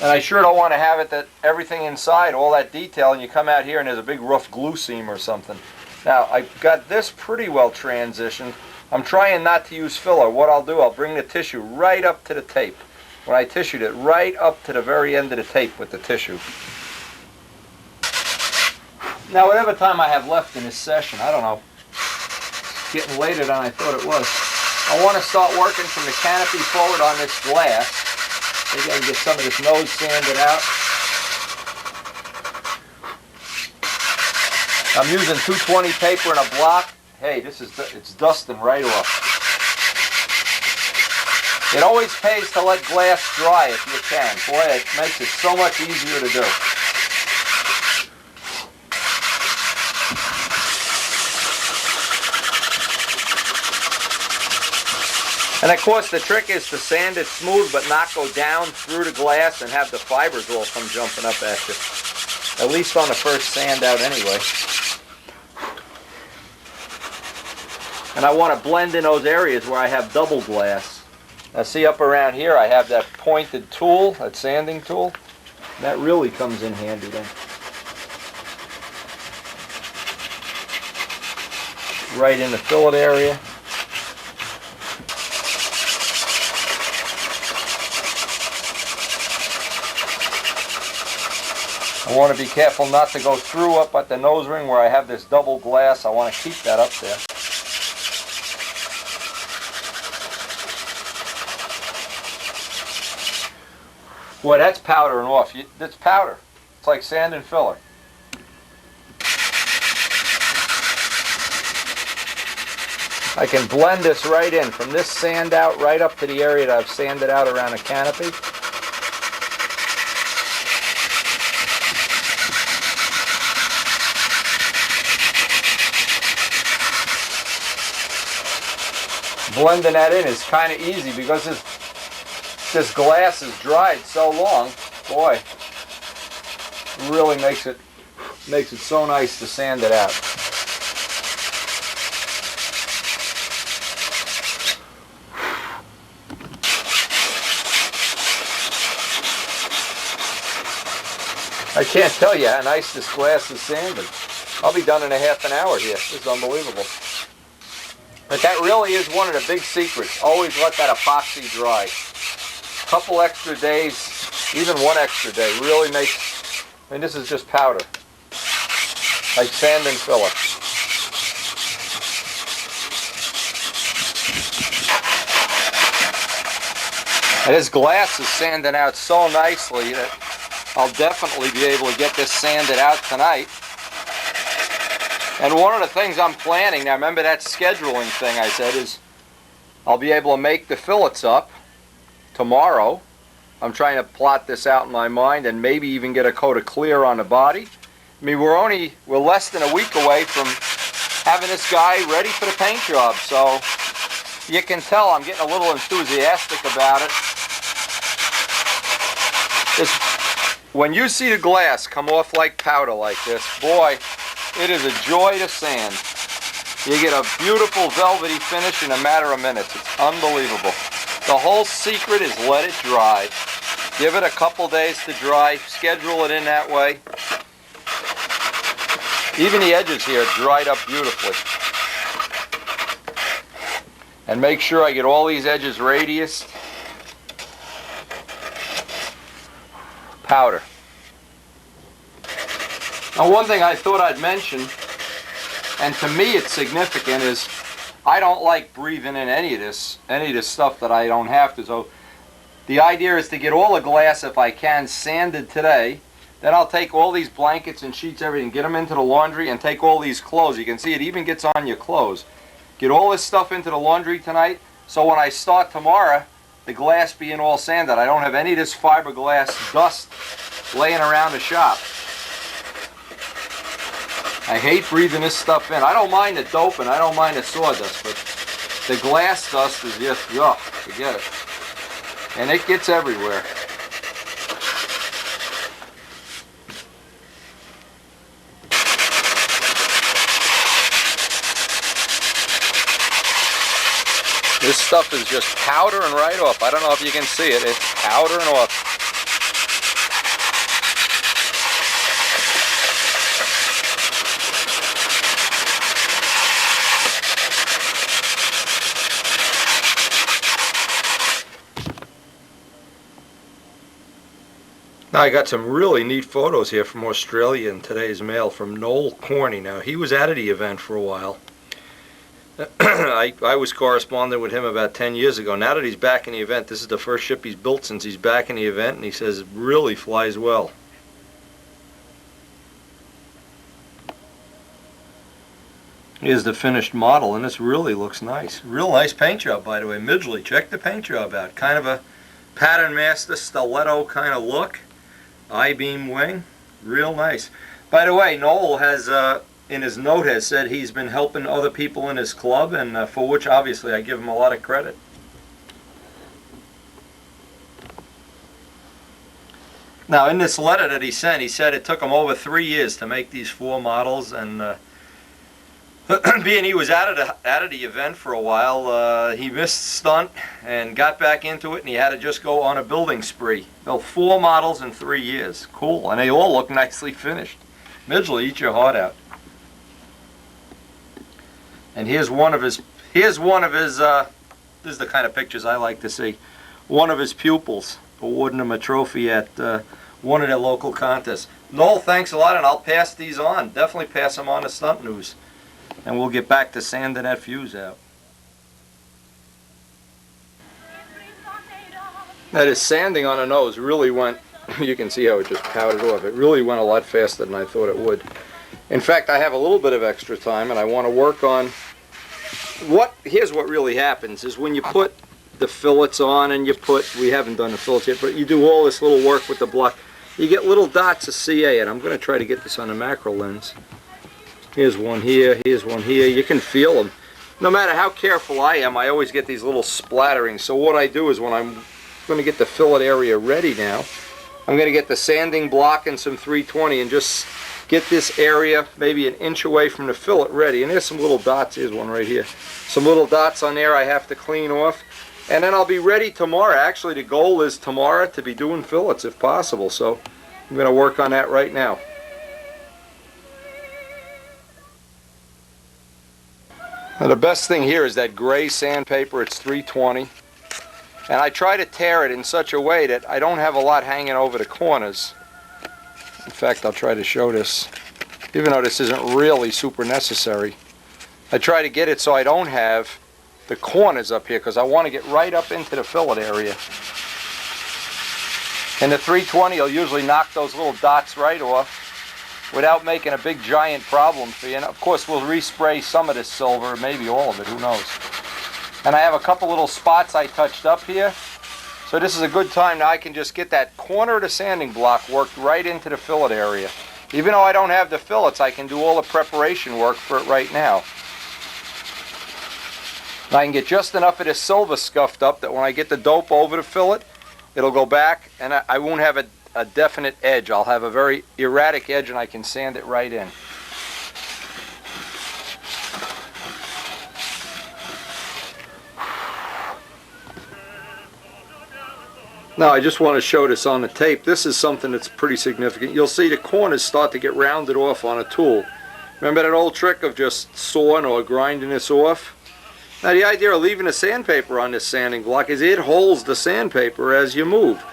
Speaker 1: And I sure don't want to have it that everything inside, all that detail, and you come out here and there's a big rough glue seam or something. Now, I've got this pretty well transitioned. I'm trying not to use filler. What I'll do, I'll bring the tissue right up to the tape. When I tissued it, right up to the very end of the tape with the tissue. Now, whatever time I have left in this session, I don't know. It's getting later than I thought it was. I want to start working from the canopy forward on this glass. Maybe I can get some of this nose sanded out. I'm using 220 paper and a block. Hey, it's dusting right off. It always pays to let glass dry if you can. Boy, it makes it so much easier to do. And of course the trick is to sand it smooth but not go down through the glass and have the fibers all come jumping up at you. At least on the first sand out anyway. And I want to blend in those areas where I have double glass. Now see up around here I have that pointed tool, that sanding tool. That really comes in handy then. Right in the fillet area. I want to be careful not to go through up at the nose ring where I have this double glass. I want to keep that up there. Boy, that's powdering off. That's powder. It's like sand and filler. I can blend this right in from this sand out right up to the area that I've sanded out around the canopy. Blending that in is kind of easy because this glass is dried so long. Boy, it really makes it so nice to sand it out. I can't tell you how nice this glass is sanded. I'll be done in a half an hour here. This is unbelievable. But that really is one of the big secrets. Always let that epoxy dry. A couple extra days, even one extra day, really makes, I mean, this is just powder. Like sand and filler. And this glass is sanding out so nicely that I'll definitely be able to get this sanded out tonight. And one of the things I'm planning, now remember that scheduling thing I said, is I'll be able to make the fillets up tomorrow. I'm trying to plot this out in my mind and maybe even get a coat of clear on the body. I mean, we're less than a week away from having this guy ready for the paint job. So you can tell I'm getting a little enthusiastic about it. When you see the glass come off like powder like this, boy, it is a joy to sand. You get a beautiful velvety finish in a matter of minutes. It's unbelievable. The whole secret is let it dry. Give it a couple days to dry. Schedule it in that way. Even the edges here dried up beautifully. And make sure I get all these edges radiused. Powder. Now one thing I thought I'd mention, and to me it's significant, is I don't like breathing in any of this stuff that I don't have to. So the idea is to get all the glass, if I can, sanded today. Then I'll take all these blankets and sheets, everything, get them into the laundry, and take all these clothes. You can see it even gets on your clothes. Get all this stuff into the laundry tonight. So when I start tomorrow, the glass being all sanded, I don't have any of this fiberglass dust laying around the shop. I hate breathing this stuff in. I don't mind the dope and I don't mind the sawdust, but the glass dust is just, yuck, forget it. And it gets everywhere. This stuff is just powdering right off. I don't know if you can see it. It's powdering off. Now I got some really neat photos here from Australia in today's mail from Noel Corney. Now he was at the event for a while. I was corresponding with him about 10 years ago. Now that he's back in the event, this is the first ship he's built since he's back in the event, and he says it really flies well. Here's the finished model, and this really looks nice. Real nice paint job, by the way. Midgley, check the paint job out. Kind of a Pattern Master stiletto kind of look. I-beam wing. Real nice. By the way, Noel has... in his note has said he's been helping other people in his club, and for which obviously I give him a lot of credit. Now in this letter that he sent, he said it took him over 3 years to make these 4 models, and being he was out of the event for a while, he missed stunt and got back into it, and he had to just go on a building spree. Built 4 models in 3 years. Cool, and they all look nicely finished. Midgley, eat your heart out. And here's one of his, this is the kind of pictures I like to see. One of his pupils awarding him a trophy at one of their local contests. Noel, thanks a lot, and I'll pass these on. Definitely pass them on to Stunt News. And we'll get back to sanding that fuse out. Now this sanding on the nose really went, you can see how it just powdered off. It really went a lot faster than I thought it would. In fact, I have a little bit of extra time, and I want to work on here's what really happens is when you put the fillets on, and we haven't done the fillets yet, but you do all this little work with the block, you get little dots of CA, and I'm going to try to get this on a macro lens. Here's one here, here's one here. You can feel them. No matter how careful I am, I always get these little splatterings. So what I do is when I'm going to get the fillet area ready now, I'm going to get the sanding block and some 320 and just get this area maybe an inch away from the fillet ready. And there's some little dots. Here's one right here. Some little dots on there I have to clean off. And then I'll be ready tomorrow. Actually, the goal is tomorrow to be doing fillets if possible. So I'm going to work on that right now. Now the best thing here is that gray sandpaper. It's 320. And I try to tear it in such a way that I don't have a lot hanging over the corners. In fact, I'll try to show this. Even though this isn't really super necessary, I try to get it so I don't have the corners up here, because I want to get right up into the fillet area. And the 320 will usually knock those little dots right off without making a big giant problem for you. And of course we'll respray some of this silver, maybe all of it, who knows. And I have a couple little spots I touched up here. So this is a good time now. I can just get that corner of the sanding block worked right into the fillet area. Even though I don't have the fillets, I can do all the preparation work for it right now. And I can get just enough of this silver scuffed up that when I get the dope over the fillet, it'll go back and I won't have a definite edge. I'll have a very erratic edge and I can sand it right in. Now I just want to show this on the tape. This is something that's pretty significant. You'll see the corners start to get rounded off on a tool. Remember that old trick of just sawing or grinding this off? Now the idea of leaving the sandpaper on this sanding block is it holds the sandpaper as you move.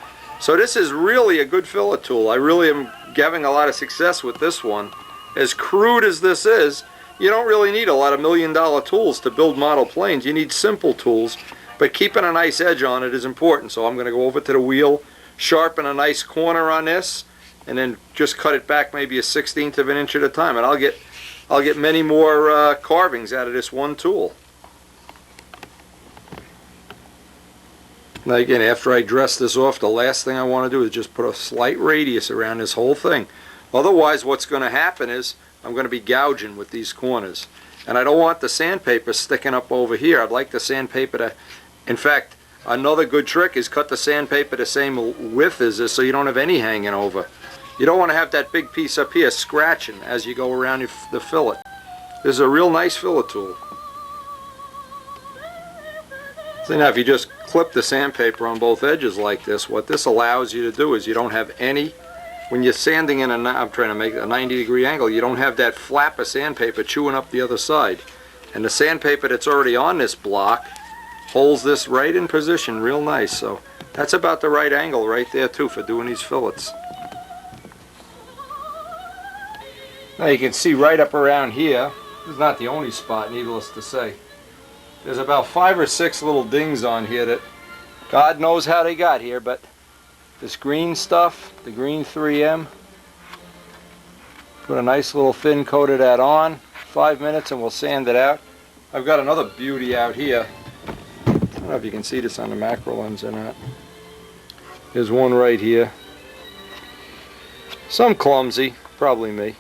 Speaker 1: So this is really a good fillet tool. I really am having a lot of success with this one. As crude as this is, you don't really need a lot of $million tools to build model planes. You need simple tools. But keeping a nice edge on it is important. So I'm going to go over to the wheel, sharpen a nice corner on this, and then just cut it back maybe a 1/16 of an inch at a time. And I'll get many more carvings out of this one tool. Now again, after I dress this off, the last thing I want to do is just put a slight radius around this whole thing. Otherwise, what's going to happen is I'm going to be gouging with these corners. And I don't want the sandpaper sticking up over here. I'd like the sandpaper to, in fact, another good trick is cut the sandpaper the same width as this so you don't have any hanging over. You don't want to have that big piece up here scratching as you go around the fillet. This is a real nice fillet tool. So now if you just clip the sandpaper on both edges like this, what this allows you to do is you don't have any, when you're sanding in I'm trying to make a 90-degree angle, you don't have that flap of sandpaper chewing up the other side. And the sandpaper that's already on this block holds this right in position real nice. So that's about the right angle right there too for doing these fillets. Now you can see right up around here, this is not the only spot, needless to say. There's about 5 or 6 little dings on here that God knows how they got here, but this green stuff, the green 3M, put a nice little thin coat of that on, 5 minutes and we'll sand it out. I've got another beauty out here. I don't know if you can see this on the macro lens or not. There's one right here. Some clumsy, probably me.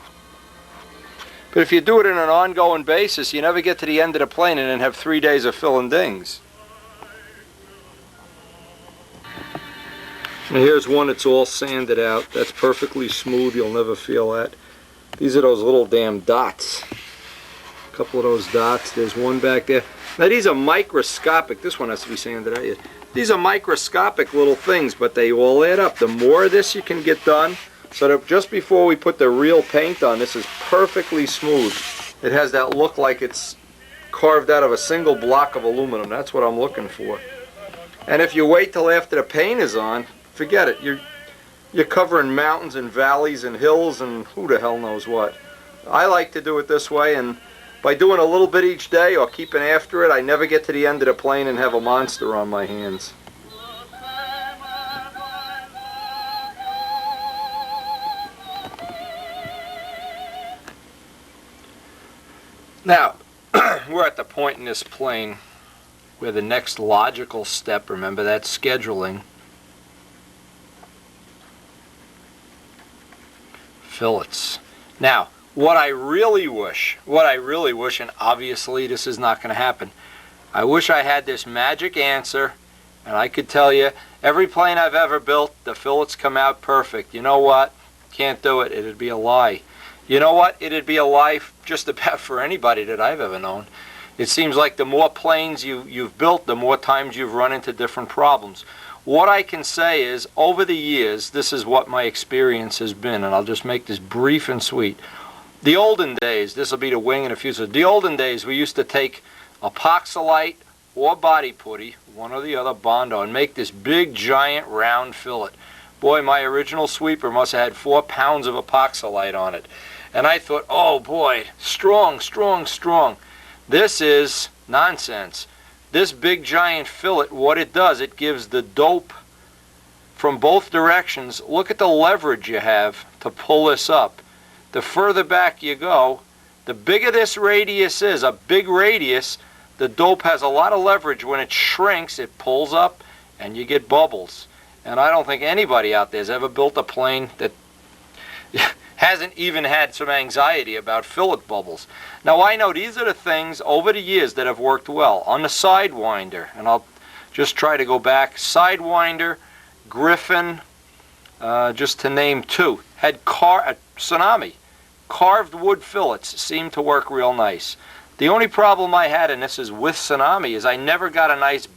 Speaker 1: But if you do it on an ongoing basis, you never get to the end of the plane and then have 3 days of filling dings. And here's one that's all sanded out. That's perfectly smooth. You'll never feel that. These are those little damn dots. A couple of those dots. There's one back there. Now these are microscopic. This one has to be sanded out yet. These are microscopic little things, but they all add up. The more of this you can get done, so that just before we put the real paint on, this is perfectly smooth. It has that look like it's carved out of a single block of aluminum. That's what I'm looking for. And if you wait till after the paint is on, forget it. You're covering mountains and valleys and hills and who the hell knows what. I like to do it this way, and by doing a little bit each day or keeping after it, I never get to the end of the plane and have a monster on my hands. Now, we're at the point in this plane where the next logical step, remember that's scheduling, fillets. Now, what I really wish, and obviously this is not going to happen, I wish I had this magic answer and I could tell you, every plane I've ever built, the fillets come out perfect. You know what? Can't do it. It'd be a lie. You know what? It'd be a lie just about for anybody that I've ever known. It seems like the more planes you've built, the more times you've run into different problems. What I can say is, over the years, this is what my experience has been, and I'll just make this brief and sweet. The olden days, this will be the wing and the fuselage. The olden days, we used to take epoxylite or body putty, one or the other, Bondo, and make this big, giant, round fillet. Boy, my original sweeper must have had 4 pounds of epoxylite on it. And I thought, oh boy, strong, strong, strong. This is nonsense. This big giant fillet, what it does, it gives the dope from both directions. Look at the leverage you have to pull this up. The further back you go, the bigger this radius is, a big radius, the dope has a lot of leverage. When it shrinks, it pulls up and you get bubbles. And I don't think anybody out there has ever built a plane that hasn't even had some anxiety about fillet bubbles. Now I know these are the things over the years that have worked well. On the Sidewinder, and I'll just try to go back, Sidewinder, Griffin, just to name 2, had Tsunami. Carved wood fillets seemed to work real nice. The only problem I had, and this is with Tsunami, is I never got a nice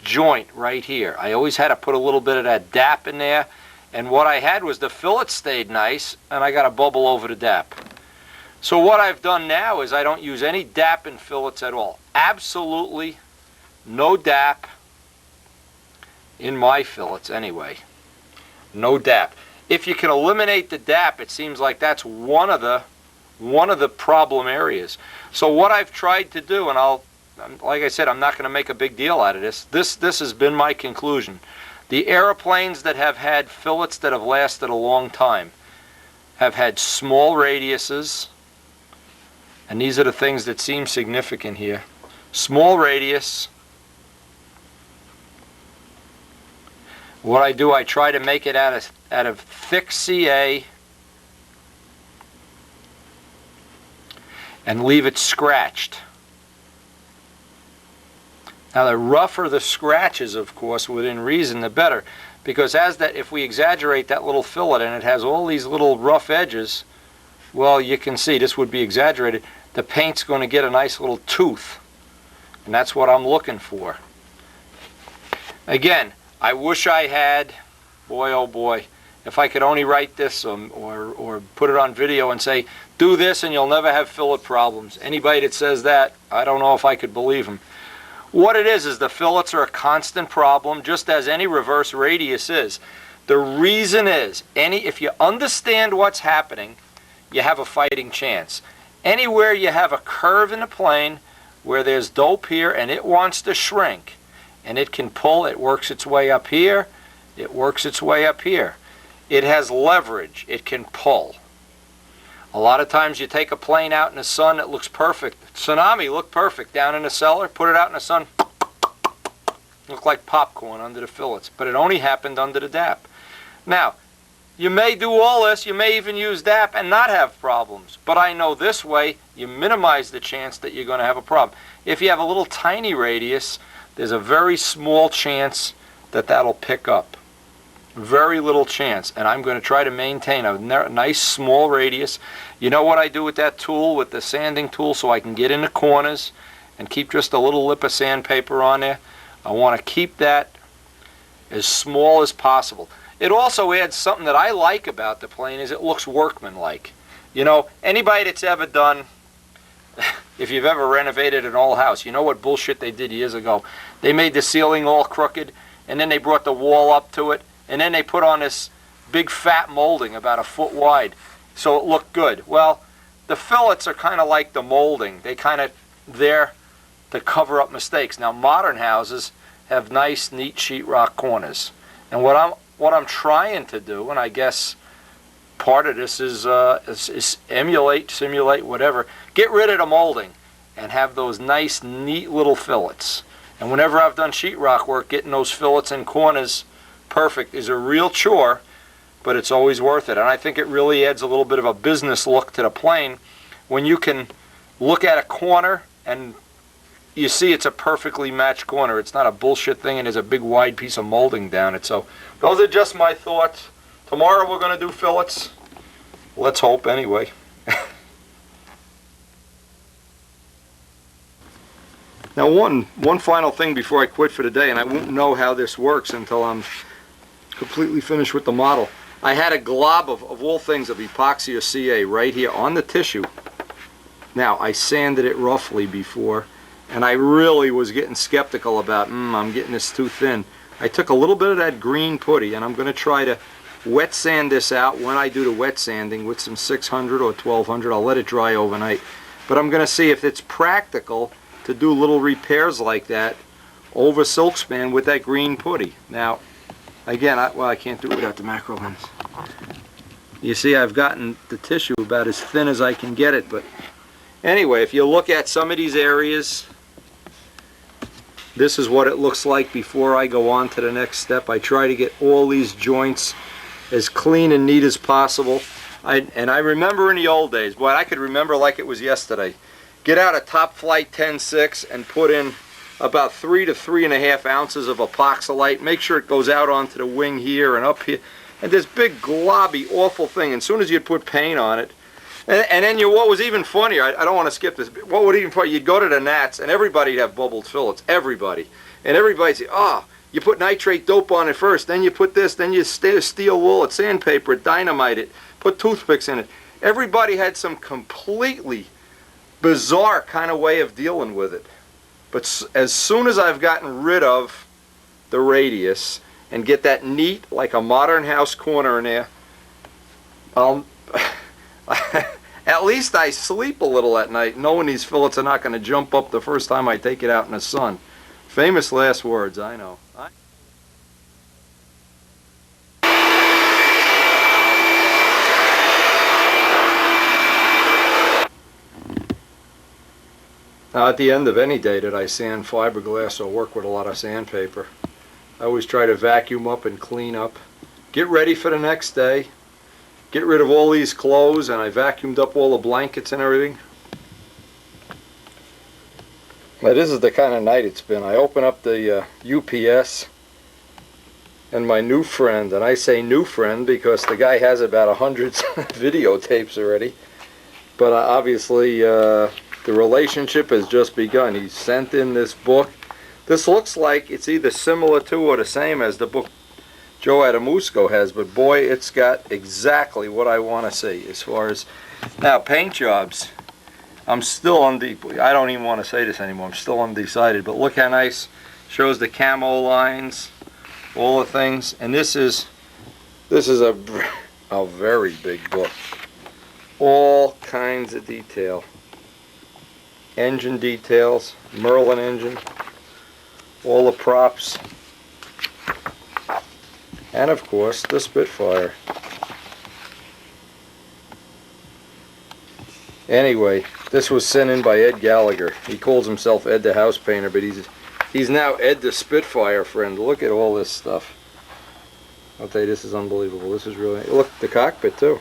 Speaker 1: joint right here. I always had to put a little bit of that dap in there. And what I had was the fillet stayed nice, and I got a bubble over the dap. So what I've done now is I don't use any dap in fillets at all. Absolutely no dap in my fillets anyway. No dap. If you can eliminate the dap, it seems like that's one of the problem areas. So what I've tried to do, and like I said, I'm not going to make a big deal out of this. This has been my conclusion. The airplanes that have had fillets that have lasted a long time have had small radiuses, and these are the things that seem significant here. Small radius, What I do, I try to make it out of thick CA and leave it scratched. Now the rougher the scratches, of course, within reason, the better, because if we exaggerate that little fillet and it has all these little rough edges, well, you can see this would be exaggerated. The paint's going to get a nice little tooth, and that's what I'm looking for. Again, I wish I had, boy oh boy, if I could only write this or put it on video and say, do this and you'll never have fillet problems. Anybody that says that, I don't know if I could believe them. What it is the fillets are a constant problem, just as any reverse radius is. The reason is, if you understand what's happening, you have a fighting chance. Anywhere you have a curve in the plane where there's dope here and it wants to shrink, and it can pull, it works its way up here, it works its way up here. It has leverage, it can pull. A lot of times you take a plane out in the sun that looks perfect. Tsunami looked perfect down in the cellar, put it out in the sun, looked like popcorn under the fillets, but it only happened under the DAP. Now, you may do all this, you may even use DAP and not have problems, but I know this way you minimize the chance that you're going to have a problem. If you have a little tiny radius, there's a very small chance that that'll pick up. Very little chance, and I'm going to try to maintain a nice small radius. You know what I do with that tool, with the sanding tool, so I can get in the corners and keep just a little lip of sandpaper on there? I want to keep that as small as possible. It also adds something that I like about the plane, is it looks workmanlike. You know, anybody that's ever done, if you've ever renovated an old house, you know what bullshit they did years ago. They made the ceiling all crooked, and then they brought the wall up to it, and then they put on this big fat molding about a foot wide so it looked good. Well, the fillets are kind of like the molding. They kind of there to cover up mistakes. Now modern houses have nice, neat sheetrock corners. And what I'm trying to do, and I guess part of this is emulate, simulate, whatever, get rid of the molding and have those nice, neat little fillets. And whenever I've done sheetrock work, getting those fillets in corners perfect is a real chore, but it's always worth it. And I think it really adds a little bit of a business look to the plane when you can look at a corner and you see it's a perfectly matched corner. It's not a bullshit thing and there's a big wide piece of molding down it. So those are just my thoughts. Tomorrow we're going to do fillets. Let's hope anyway. Now one final thing before I quit for the day, and I won't know how this works until I'm completely finished with the model. I had a glob of all things of epoxy or CA right here on the tissue. Now I sanded it roughly before, and I really was getting skeptical about, I'm getting this too thin. I took a little bit of that green putty, and I'm going to try to wet sand this out when I do the wet sanding with some 600 or 1200. I'll let it dry overnight. But I'm going to see if it's practical to do little repairs like that over silkspan with that green putty. Now, again, I can't do it without the macro lens. You see, I've gotten the tissue about as thin as I can get it, but anyway, if you look at some of these areas, this is what it looks like before I go on to the next step. I try to get all these joints as clean and neat as possible. And I remember in the old days, boy, I could remember like it was yesterday. Get out a Top Flight 10.6 and put in about 3 to 3.5 ounces of epoxylite. Make sure it goes out onto the wing here and up here. And this big globby awful thing, and as soon as you'd put paint on it, and then what was even funnier, I don't want to skip this, what would even funny, you'd go to the Nats and everybody'd have bubbled fillets, everybody. And everybody'd say, you put nitrate dope on it first, then you put this, then you steel wool it, sandpaper it, dynamite it, put toothpicks in it. Everybody had some completely bizarre kind of way of dealing with it. But as soon as I've gotten rid of the radius and get that neat, like a modern house corner in there, at least I sleep a little at night knowing these fillets are not going to jump up the first time I take it out in the sun. Famous last words, I know. Now, at the end of any day that I sand fiberglass or work with a lot of sandpaper, I always try to vacuum up and clean up. Get ready for the next day. Get rid of all these clothes, and I vacuumed up all the blankets and everything. Now this is the kind of night it's been. I open up the UPS, and my new friend, and I say new friend because the guy has about 100 videotapes already, but obviously the relationship has just begun. He sent in this book. This looks like it's either similar to or the same as the book Joe Adamusco has, but boy, it's got exactly what I want to see as far as now paint jobs. I'm still I don't even want to say this anymore. I'm still undecided, but look how nice. Shows the camo lines, all the things, and this is a very big book. All kinds of detail. Engine details, Merlin engine, all the props, and of course the Spitfire. Anyway, this was sent in by Ed Gallagher. He calls himself Ed the House Painter, but he's now Ed the Spitfire friend. Look at all this stuff. I'll tell you, this is unbelievable. This is really... Look, the cockpit too.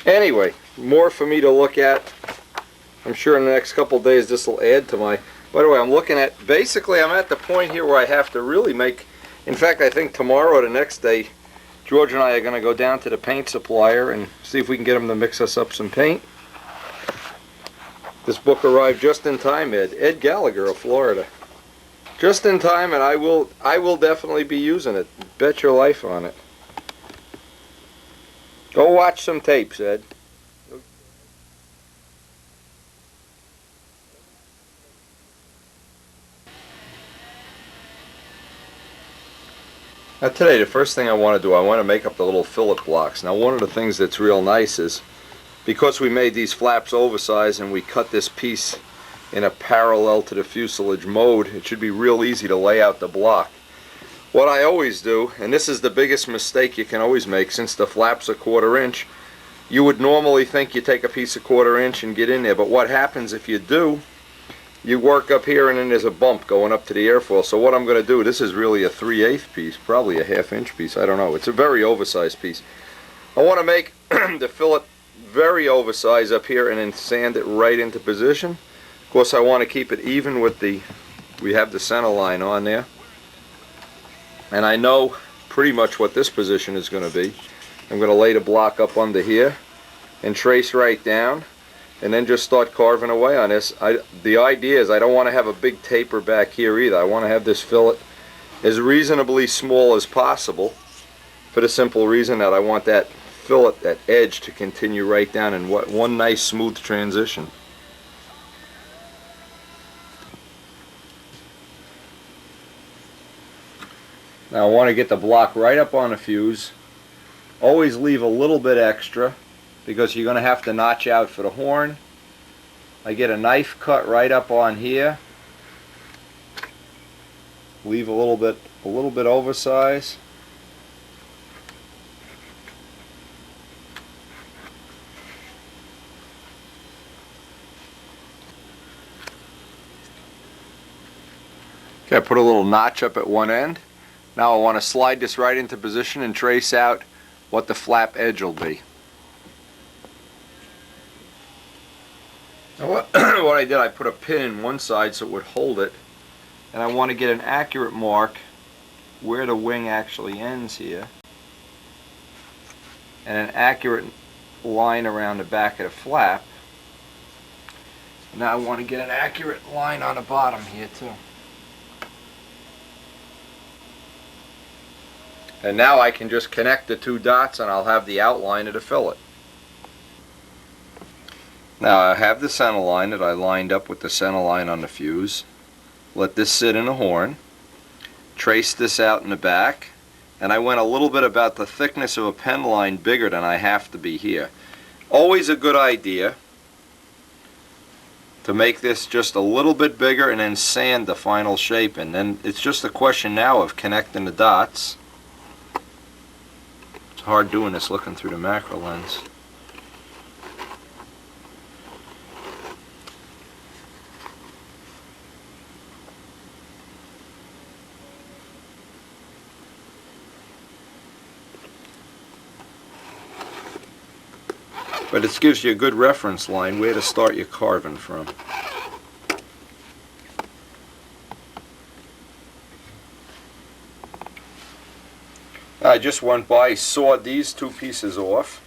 Speaker 1: Anyway, more for me to look at. I'm sure in the next couple of days this will add to my... By the way, I'm looking at... Basically, I'm at the point here where I have to really make... In fact, I think tomorrow or the next day, George and I are going to go down to the paint supplier and see if we can get them to mix us up some paint. This book arrived just in time, Ed. Ed Gallagher of Florida. Just in time, and I will definitely be using it. Bet your life on it. Go watch some tapes, Ed. Now today, the first thing I want to do, I want to make up the little Phillip blocks. Now one of the things that's real nice is, because we made these flaps oversized and we cut this piece in a parallel to the fuselage mode, it should be real easy to lay out the block. What I always do, and this is the biggest mistake you can always make, since the flap's a 1/4 inch, you would normally think you take a piece of 1/4 inch and get in there, but what happens if you do, you work up here and then there's a bump going up to the airfoil. So what I'm going to do, this is really a 3/8 piece, probably a 1/2 inch piece, I don't know. It's a very oversized piece. I want to make the fillet very oversized up here and then sand it right into position. Of course, I want to keep it even with we have the center line on there. And I know pretty much what this position is going to be. I'm going to lay the block up under here and trace right down, and then just start carving away on this. The idea is I don't want to have a big taper back here either. I want to have this fillet as reasonably small as possible, for the simple reason that I want that fillet, that edge, to continue right down in one nice smooth transition. Now I want to get the block right up on the fuse. Always leave a little bit extra, because you're going to have to notch out for the horn. I get a knife cut right up on here. Leave a little bit oversized. Okay, I put a little notch up at one end. Now I want to slide this right into position and trace out what the flap edge will be. Now what I did, I put a pin in one side so it would hold it, and I want to get an accurate mark where the wing actually ends here, and an accurate line around the back of the flap. Now I want to get an accurate line on the bottom here too. And now I can just connect the two dots and I'll have the outline of the fillet. Now I have the center line that I lined up with the center line on the fuse. Let this sit in the horn. Trace this out in the back. And I went a little bit about the thickness of a pen line bigger than I have to be here. Always a good idea to make this just a little bit bigger and then sand the final shape. And then it's just a question now of connecting the dots. It's hard doing this looking through the macro lens. but it gives you a good reference line where to start your carving from. I just went by, sawed these two pieces off.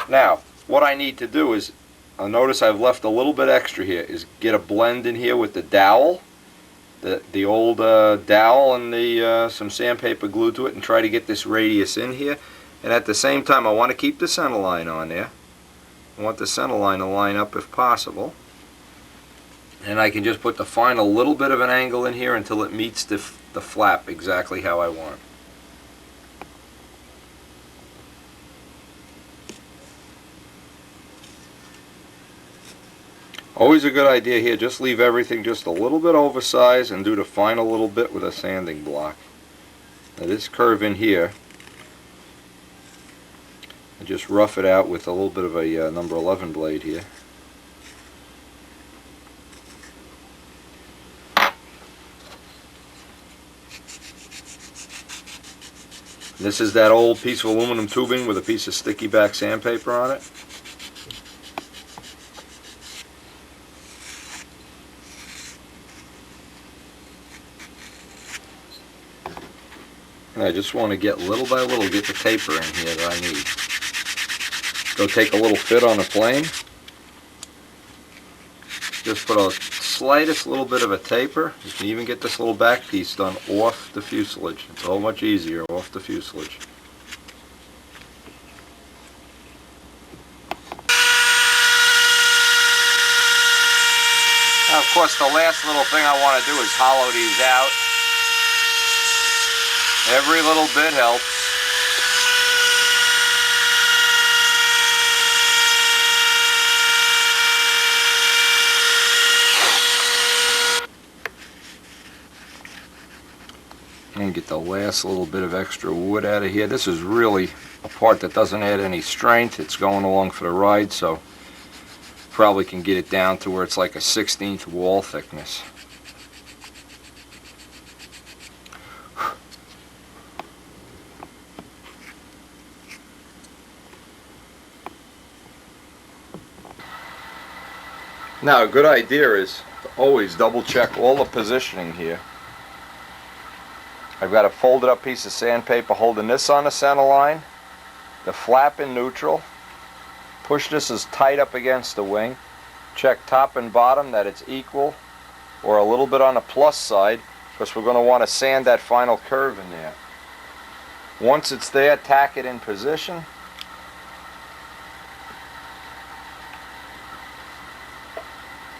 Speaker 1: Now, what I need to do is, I'll notice I've left a little bit extra here, is get a blend in here with the dowel, the old dowel and the some sandpaper glue to it, and try to get this radius in here. And at the same time, I want to keep the center line on there. I want the center line to line up if possible. And I can just put the final little bit of an angle in here until it meets the flap exactly how I want. Always a good idea here, just leave everything just a little bit oversized and do the final little bit with a sanding block. Now this curve in here, and just rough it out with a little bit of a number 11 blade here. This is that old piece of aluminum tubing with a piece of sticky back sandpaper on it. And I just want to get little by little, get the taper in here that I need. Go take a little fit on the plane. Just put a slightest little bit of a taper. You can even get this little back piece done off the fuselage. It's so much easier off the fuselage. Now, of course, the last little thing I want to do is hollow these out. Every little bit helps. And get the last little bit of extra wood out of here. This is really a part that doesn't add any strength. It's going along for the ride, so probably can get it down to where it's like a 1/16 wall thickness. Now, a good idea is to always double check all the positioning here. I've got a folded up piece of sandpaper holding this on the center line, the flap in neutral. Push this as tight up against the wing. Check top and bottom that it's equal or a little bit on the plus side, because we're going to want to sand that final curve in there. Once it's there, tack it in position.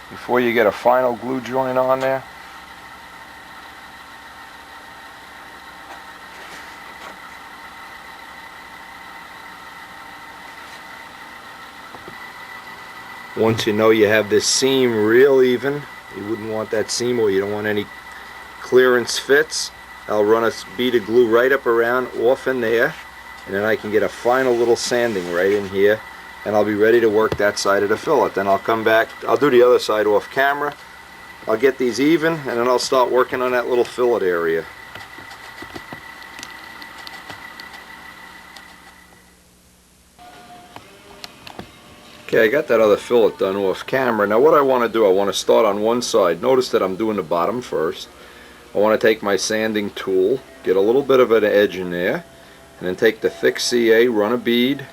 Speaker 1: Before you get a final glue joint on there. Once you know you have this seam real even, you wouldn't want that seam, or you don't want any clearance fits, I'll run a bead of glue right up around off in there, and then I can get a final little sanding right in here, and I'll be ready to work that side of the fillet. Then I'll come back, I'll do the other side off camera, I'll get these even, and then I'll start working on that little fillet area. Okay, I got that other fillet done off camera. Now what I want to do, I want to start on one side. Notice that I'm doing the bottom first. I want to take my sanding tool, get a little bit of an edge in there, and then take the thick CA, run a bead,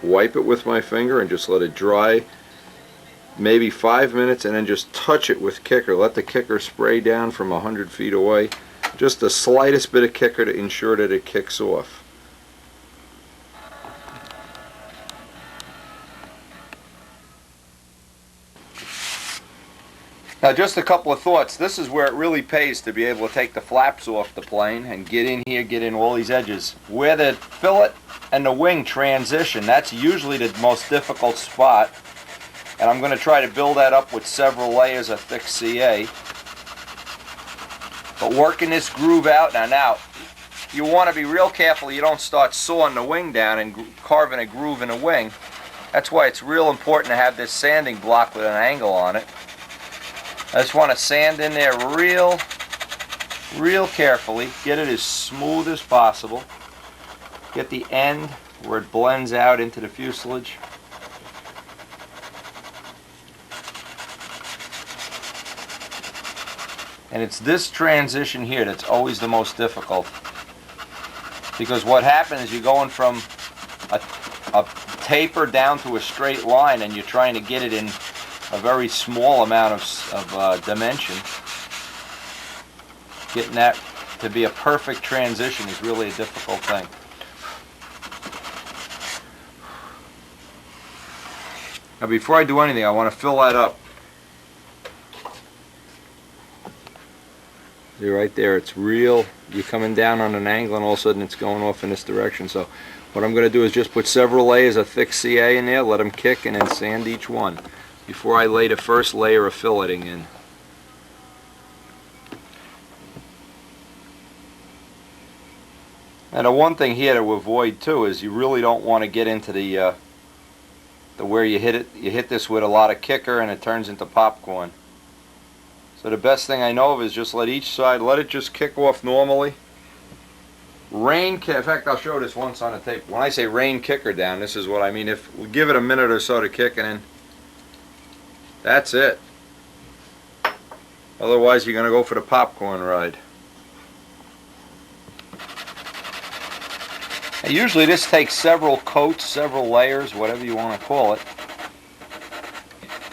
Speaker 1: wipe it with my finger, and just let it dry maybe 5 minutes, and then just touch it with kicker. Let the kicker spray down from 100 feet away. Just the slightest bit of kicker to ensure that it kicks off. Now, just a couple of thoughts. This is where it really pays to be able to take the flaps off the plane and get in here, get in all these edges. Where the fillet and the wing transition, that's usually the most difficult spot. And I'm going to try to build that up with several layers of thick CA. But working this groove out, now you want to be real careful you don't start sawing the wing down and carving a groove in the wing. That's why it's real important to have this sanding block with an angle on it. I just want to sand in there real carefully, get it as smooth as possible, get the end where it blends out into the fuselage. And it's this transition here that's always the most difficult. Because what happens is you're going from a taper down to a straight line, and you're trying to get it in a very small amount of dimension. Getting that to be a perfect transition is really a difficult thing. Now before I do anything, I want to fill that up. See right there, it's real. You're coming down on an angle and all of a sudden it's going off in this direction. So what I'm going to do is just put several layers of thick CA in there, let them kick, and then sand each one before I lay the first layer of filleting in. And the one thing here to avoid too is you really don't want to get into the where you hit it. You hit this with a lot of kicker and it turns into popcorn. So the best thing I know of is just let each side, let it just kick off normally. In fact, I'll show this once on a tape. When I say rain kicker down, this is what I mean. If we give it a minute or so to kick, and then that's it. Otherwise, you're going to go for the popcorn ride. And usually this takes several coats, several layers, whatever you want to call it.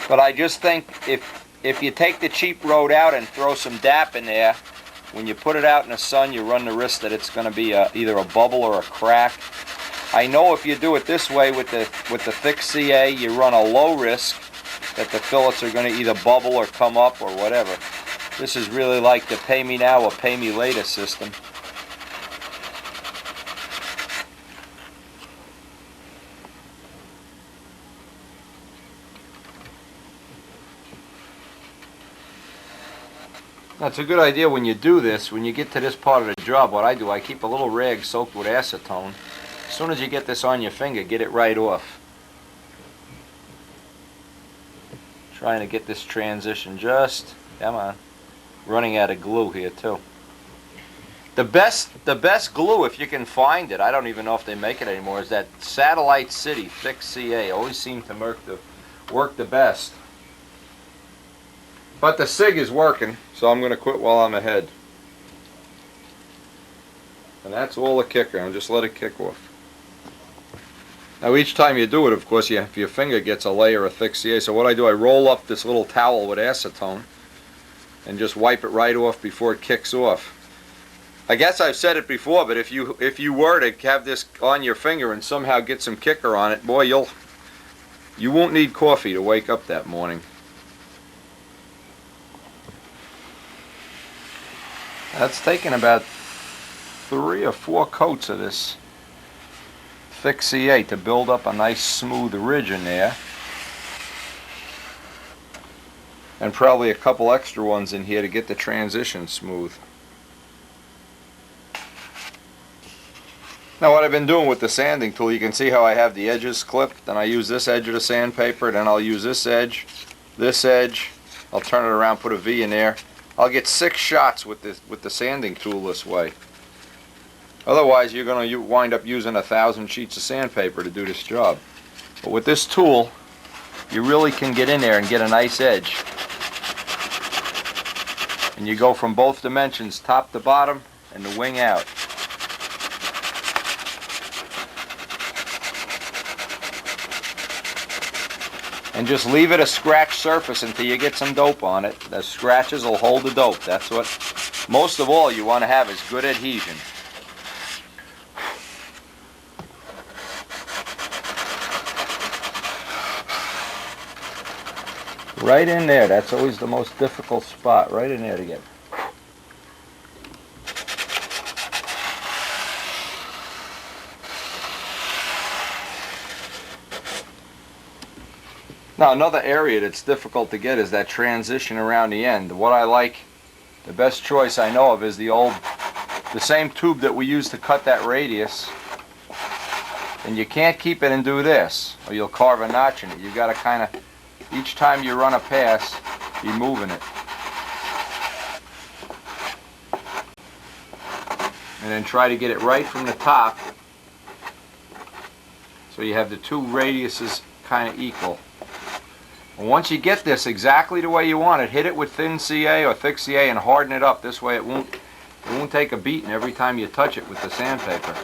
Speaker 1: But I just think if you take the cheap road out and throw some DAP in there, when you put it out in the sun, you run the risk that it's going to be either a bubble or a crack. I know if you do it this way with the thick CA, you run a low risk that the fillets are going to either bubble or come up or whatever. This is really like the pay me now or pay me later system. That's a good idea when you do this. When you get to this part of the job, what I do, I keep a little rag soaked with acetone. As soon as you get this on your finger, get it right off. Trying to get this transition just, come on, running out of glue here too. The best glue, if you can find it, I don't even know if they make it anymore, is that Satellite City thick CA. Always seems to work the best. But the Sig is working, so I'm going to quit while I'm ahead. And that's all the kicker. I'll just let it kick off. Now each time you do it, of course, your finger gets a layer of thick CA. So what I do, I roll up this little towel with acetone and just wipe it right off before it kicks off. I guess I've said it before, but if you were to have this on your finger and somehow get some kicker on it, boy, you won't need coffee to wake up that morning. That's taken about 3 or 4 coats of this thick CA to build up a nice smooth ridge in there. And probably a couple extra ones in here to get the transition smooth. Now what I've been doing with the sanding tool, you can see how I have the edges clipped. Then I use this edge of the sandpaper, then I'll use this edge, I'll turn it around, put a V in there. I'll get 6 shots with the sanding tool this way. Otherwise, you're going to wind up using 1,000 sheets of sandpaper to do this job. But with this tool, you really can get in there and get a nice edge. And you go from both dimensions, top to bottom, and the wing out. And just leave it a scratch surface until you get some dope on it. The scratches will hold the dope. That's what, most of all, you want to have is good adhesion. Right in there. That's always the most difficult spot. Right in there to get. Now another area that's difficult to get is that transition around the end. What I like, the best choice I know of is the same tube that we use to cut that radius. And you can't keep it and do this, or you'll carve a notch in it. You've got to kind of, each time you run a pass, be moving it. And then try to get it right from the top, so you have the two radiuses kind of equal. And once you get this exactly the way you want it, hit it with thin CA or thick CA and harden it up. This way it won't take a beating every time you touch it with the sandpaper.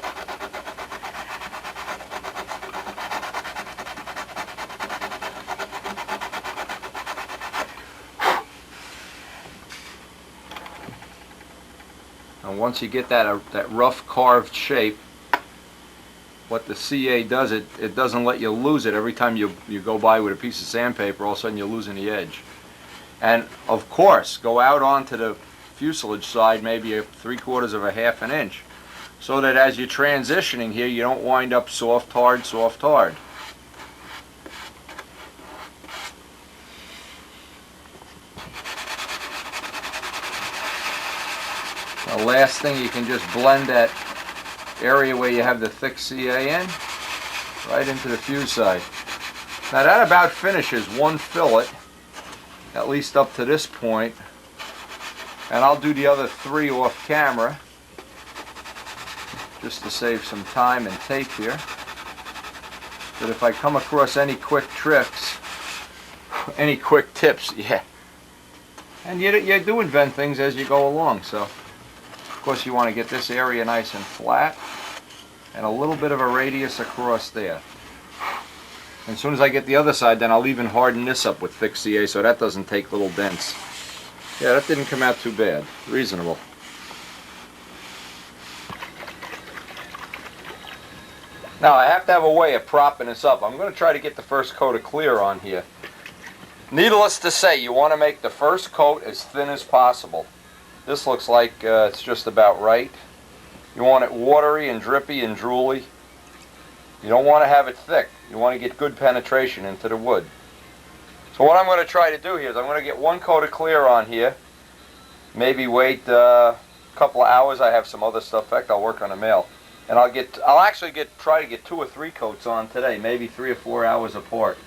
Speaker 1: And once you get that rough carved shape, what the CA does, it doesn't let you lose it every time you go by with a piece of sandpaper. All of a sudden you're losing the edge. And of course, go out onto the fuselage side maybe 3/4 of a half an inch, so that as you're transitioning here, you don't wind up soft, hard, soft, hard. The last thing, you can just blend that area where you have the thick CA in, right into the fuse side. Now that about finishes one fillet, at least up to this point, and I'll do the other 3 off camera, just to save some time and tape here. But if I come across any quick tricks, any quick tips, yeah. And you do invent things as you go along, so. Of course, you want to get this area nice and flat, and a little bit of a radius across there. And as soon as I get the other side, then I'll even harden this up with thick CA so that doesn't take little dents. Yeah, that didn't come out too bad. Reasonable. Now, I have to have a way of propping this up. I'm going to try to get the first coat of clear on here. Needless to say, you want to make the first coat as thin as possible. This looks like it's just about right. You want it watery and drippy and drooly. You don't want to have it thick. You want to get good penetration into the wood. So what I'm going to try to do here is I'm going to get 1 coat of clear on here. Maybe wait a couple of hours. I have some other stuff. In fact, I'll work on a mail. And I'll actually try to get 2 or 3 coats on today, maybe 3 or 4 hours apart.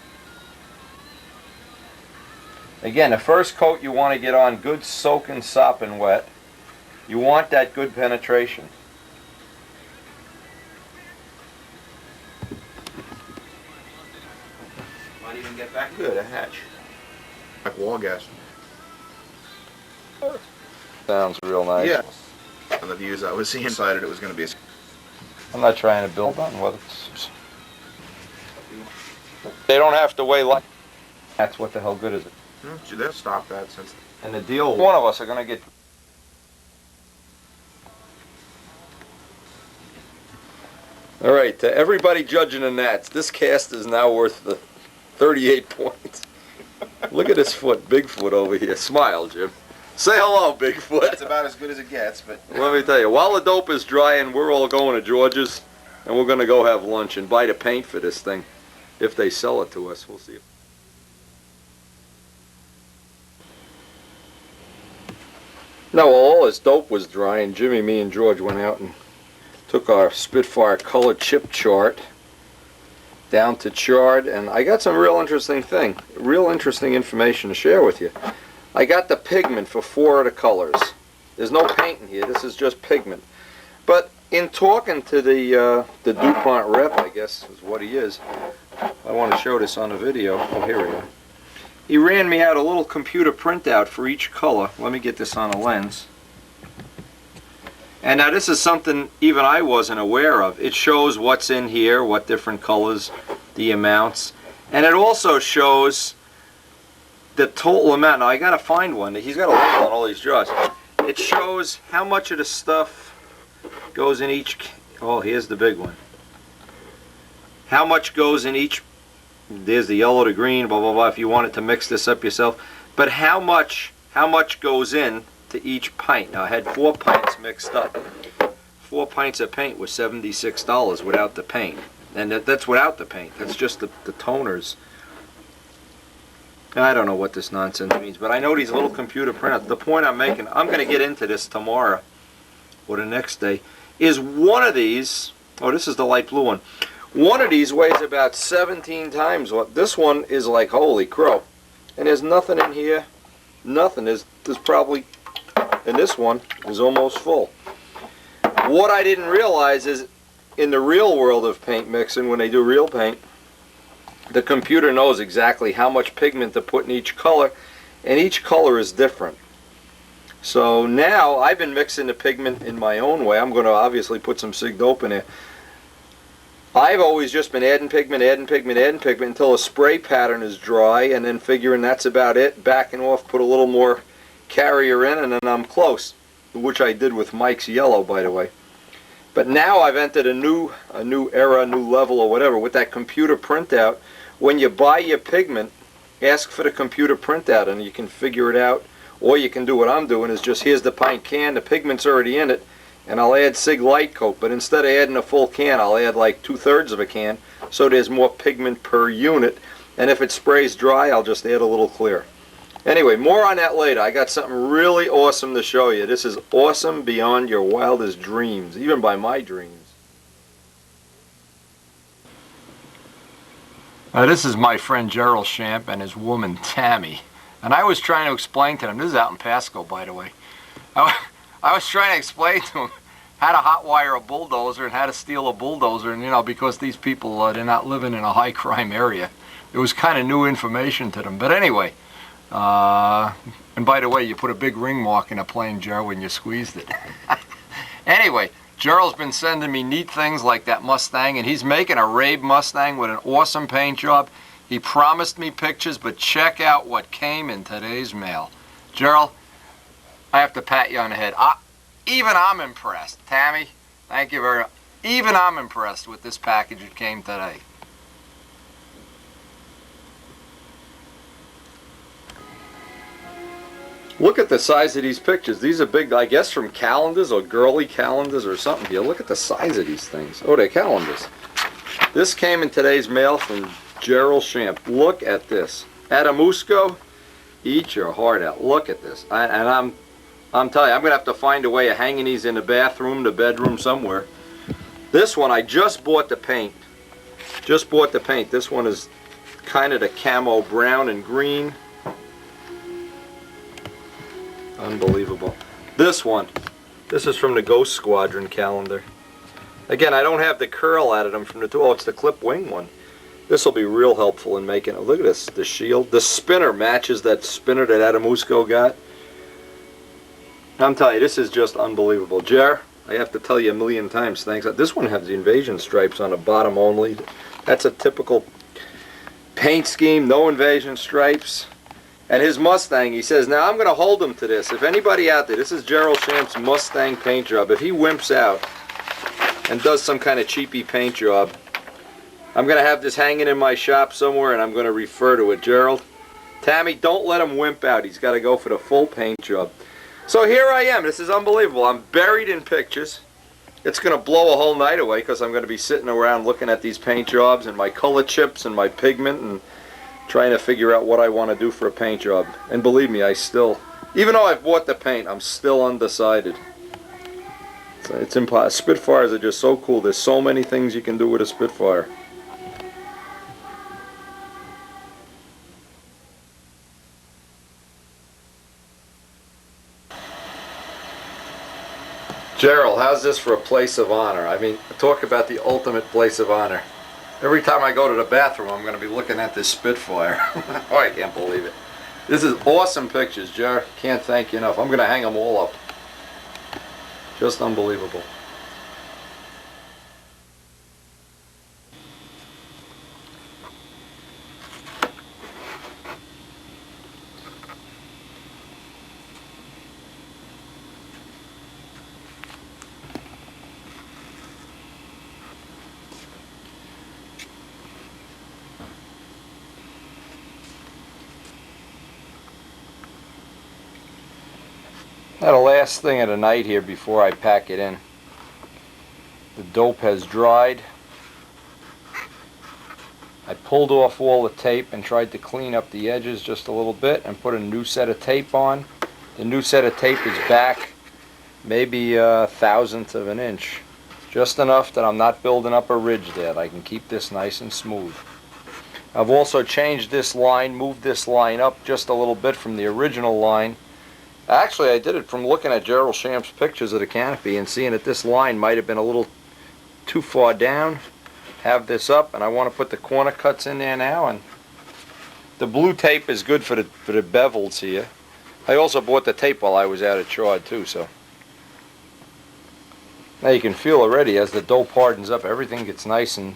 Speaker 1: Again, the first coat you want to get on good soaking, sopping wet. You want that good penetration.
Speaker 2: Might even get back good, a hatch. Like wall gas.
Speaker 1: Sounds real nice.
Speaker 2: Yeah. And the views I was seeing decided it was going to be a...
Speaker 1: I'm not trying to build on whether it's... They don't have to weigh like... That's what the hell good is it?
Speaker 2: They'll stop that since...
Speaker 1: And the deal, one of us are going to get... Alright, to everybody judging the gnats, this cast is now worth the 38 points. Look at his foot, Bigfoot over here. Smile, Jim. Say hello, Bigfoot.
Speaker 2: That's about as good as it gets, but...
Speaker 1: Let me tell you, while the dope is drying, we're all going to George's, and we're going to go have lunch and buy the paint for this thing. If they sell it to us, we'll see. Now, while all this dope was drying, Jimmy, me, and George went out and took our Spitfire color chip chart down to chart, and I got some real interesting information to share with you. I got the pigment for 4 of the colors. There's no paint in here, this is just pigment. But in talking to the DuPont rep, I guess is what he is, I want to show this on a video. Oh, here we go. He ran me out a little computer printout for each color. Let me get this on a lens. And now this is something even I wasn't aware of. It shows what's in here, what different colors, the amounts. And it also shows the total amount. Now I gotta find one. He's got a label on all these jars. It shows how much of the stuff goes in each... Oh, here's the big one. How much goes in each... There's the yellow to green, blah, blah, blah, if you wanted to mix this up yourself. But how much goes in to each pint? Now, I had 4 pints mixed up. 4 pints of paint was $76 without the paint. And that's without the paint. That's just the toners. I don't know what this nonsense means, but I know these little computer printouts. The point I'm making, I'm going to get into this tomorrow or the next day, is one of these, oh, this is the light blue one. One of these weighs about 17 times what this one is. Like, holy crow. And there's nothing in here. Nothing. There's probably, and this one is almost full. What I didn't realize is in the real world of paint mixing, when they do real paint, the computer knows exactly how much pigment to put in each color, and each color is different. So now I've been mixing the pigment in my own way. I'm going to obviously put some Sig Dope in there. I've always just been adding pigment until a spray pattern is dry, and then figuring that's about it, backing off, put a little more carrier in, and then I'm close, which I did with Mike's yellow, by the way. But now I've entered a new era, a new level, or whatever, with that computer printout. When you buy your pigment, ask for the computer printout, and you can figure it out. Or you can do what I'm doing, is just, here's the pint can, the pigment's already in it, and I'll add Sig Lite Cote, but instead of adding a full can, I'll add like 2/3 of a can, so there's more pigment per unit, and if it sprays dry, I'll just add a little clear. Anyway, more on that later. I got something really awesome to show you. This is awesome beyond your wildest dreams, even by my dreams. This is my friend Gerald Champ and his woman Tammy, and I was trying to explain to them, this is out in Pasco, by the way, I was trying to explain to them how to hotwire a bulldozer and how to steal a bulldozer, and you know, because these people, they're not living in a high crime area. It was kind of new information to them. But anyway, and by the way, you put a big ring mark in a plane, Gerald, when you squeezed it. Anyway, Gerald's been sending me neat things like that Mustang, and he's making a Rabe Mustang with an awesome paint job. He promised me pictures, but check out what came in today's mail. Gerald, I have to pat you on the head. Even I'm impressed. Tammy, thank you very much. Even I'm impressed with this package that came today. Look at the size of these pictures. These are big, I guess from calendars or girly calendars or something here. Look at the size of these things. Oh, they're calendars. This came in today's mail from Gerald Champ. Look at this. Adamusco, eat your heart out. Look at this. I'm telling you, I'm going to have to find a way of hanging these in the bathroom, the bedroom, somewhere. This one, I just bought the paint. Just bought the paint. This one is kind of the camo brown and green. Unbelievable. This one, this is from the Ghost Squadron calendar. Again, I don't have the curl out of them from the two. Oh, it's the clip wing one. This will be real helpful in making it. Look at this, the shield. The spinner matches that spinner that Adamusco got. I'm telling you, this is just unbelievable. Jer, I have to tell you a million times, thanks. This one has the invasion stripes on the bottom only. That's a typical paint scheme, no invasion stripes. And his Mustang, he says, now I'm going to hold him to this. If anybody out there, this is Gerald Champ's Mustang paint job. If he wimps out and does some kind of cheapy paint job, I'm going to have this hanging in my shop somewhere, and I'm going to refer to it. Gerald, Tammy, don't let him wimp out. He's got to go for the full paint job. So here I am. This is unbelievable. I'm buried in pictures. It's going to blow a whole night away because I'm going to be sitting around looking at these paint jobs and my color chips and my pigment and trying to figure out what I want to do for a paint job. And believe me, I still, even though I've bought the paint, I'm still undecided. So it's impossible. Spitfires are just so cool. There's so many things you can do with a Spitfire. Gerald, how's this for a place of honor? I mean, talk about the ultimate place of honor. Every time I go to the bathroom, I'm going to be looking at this Spitfire. Oh, I can't believe it. This is awesome pictures, Jer. Can't thank you enough. I'm going to hang them all up. Just unbelievable. Now the last thing of the night here before I pack it in. The dope has dried. I pulled off all the tape and tried to clean up the edges just a little bit and put a new set of tape on. The new set of tape is back maybe a thousandth of an inch. Just enough that I'm not building up a ridge there. I can keep this nice and smooth. I've also changed this line, moved this line up just a little bit from the original line. Actually, I did it from looking at Gerald Champ's pictures of the canopy and seeing that this line might have been a little too far down. have this up, and I want to put the corner cuts in there now. And the blue tape is good for the bevels here. I also bought the tape while I was out at Chard too, so now you can feel already as the dope hardens up, everything gets nice and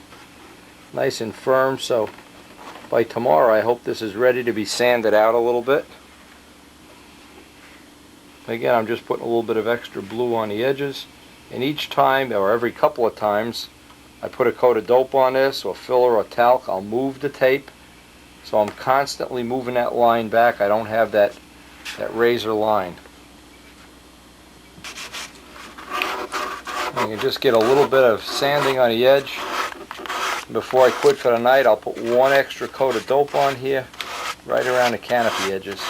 Speaker 1: firm. So by tomorrow I hope this is ready to be sanded out a little bit. Again, I'm just putting a little bit of extra blue on the edges, and each time, or every couple of times, I put a coat of dope on this, or filler or talc, I'll move the tape. So I'm constantly moving that line back. I don't have that razor line. You can just get a little bit of sanding on the edge. Before I quit for the night, I'll put one extra coat of dope on here, right around the canopy edges.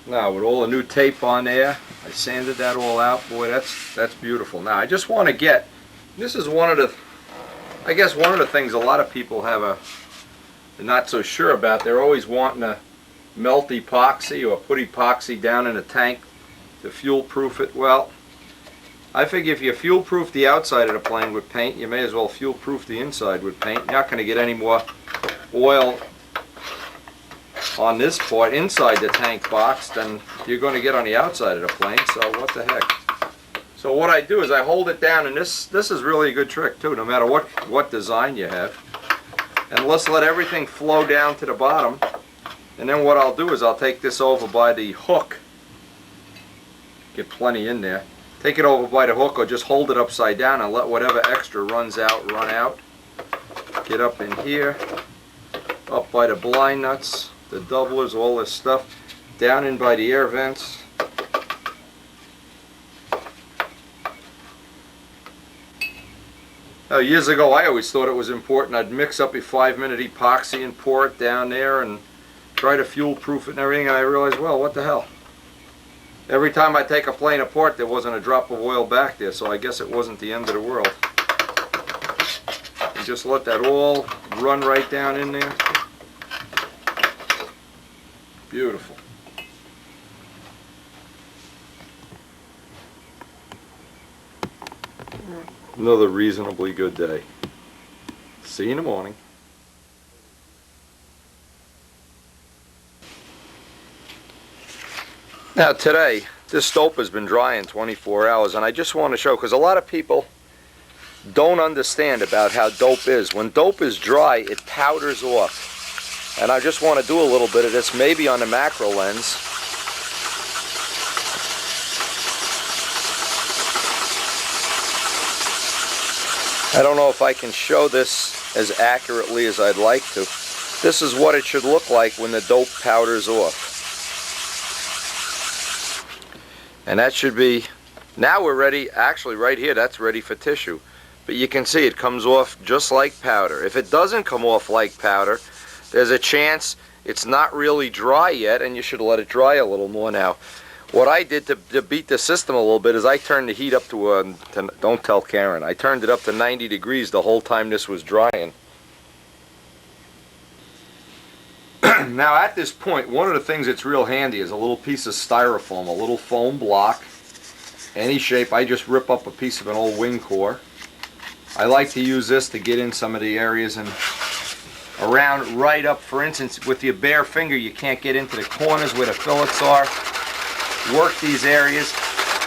Speaker 1: Now with all the new tape on there, I sanded that all out. Boy, that's beautiful. Now I just want to get, this is one of the, I guess one of the things a lot of people they're not so sure about. They're always wanting to melt epoxy or put epoxy down in a tank to fuel proof it. Well, I figure if you fuel proof the outside of the plane with paint, you may as well fuel proof the inside with paint. You're not going to get any more oil on this part inside the tank box than you're going to get on the outside of the plane. So what the heck. So what I do is I hold it down, and this is really a good trick too, no matter what design you have. And let's let everything flow down to the bottom. And then what I'll do is I'll take this over by the hook. Get plenty in there. Take it over by the hook, or just hold it upside down and let whatever extra runs out run out. Get up in here, up by the blind nuts, the doublers, all this stuff, down in by the air vents. Now, years ago I always thought it was important I'd mix up a 5-minute epoxy and pour it down there and try to fuel proof it and everything, and I realized, well, what the hell. Every time I take a plane apart there wasn't a drop of oil back there, so I guess it wasn't the end of the world. And just let that all run right down in there. Beautiful. Another reasonably good day. See you in the morning. Now today, this dope has been drying 24 hours, and I just want to show, because a lot of people don't understand about how dope is. When dope is dry, it powders off. And I just want to do a little bit of this, maybe on the macro lens. I don't know if I can show this as accurately as I'd like to. This is what it should look like when the dope powders off. And that should be, now we're ready, actually right here, that's ready for tissue. But you can see it comes off just like powder. If it doesn't come off like powder, there's a chance it's not really dry yet, and you should let it dry a little more. Now, what I did to beat the system a little bit is I turned the heat up to don't tell Karen, I turned it up to 90 degrees the whole time this was drying. Now at this point, one of the things that's real handy is a little piece of styrofoam, a little foam block, any shape. I just rip up a piece of an old wing core. I like to use this to get in some of the areas and around right up. For instance, with your bare finger you can't get into the corners where the fillets are. Work these areas.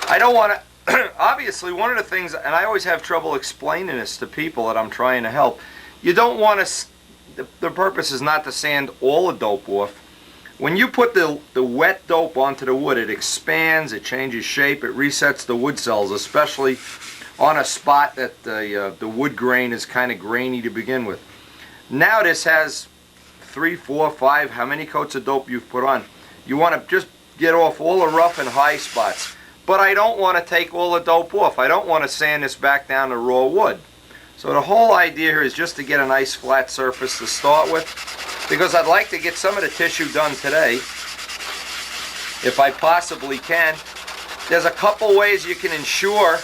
Speaker 1: I don't want to, obviously one of the things, and I always have trouble explaining this to people that I'm trying to help, you don't want to, the purpose is not to sand all the dope off. When you put the wet dope onto the wood, it expands, it changes shape, it resets the wood cells, especially on a spot that the wood grain is kind of grainy to begin with. Now this has 3, 4, 5, how many coats of dope you've put on. You want to just get off all the rough and high spots. But I don't want to take all the dope off. I don't want to sand this back down to raw wood. So the whole idea here is just to get a nice flat surface to start with, because I'd like to get some of the tissue done today, if I possibly can. There's a couple ways you can ensure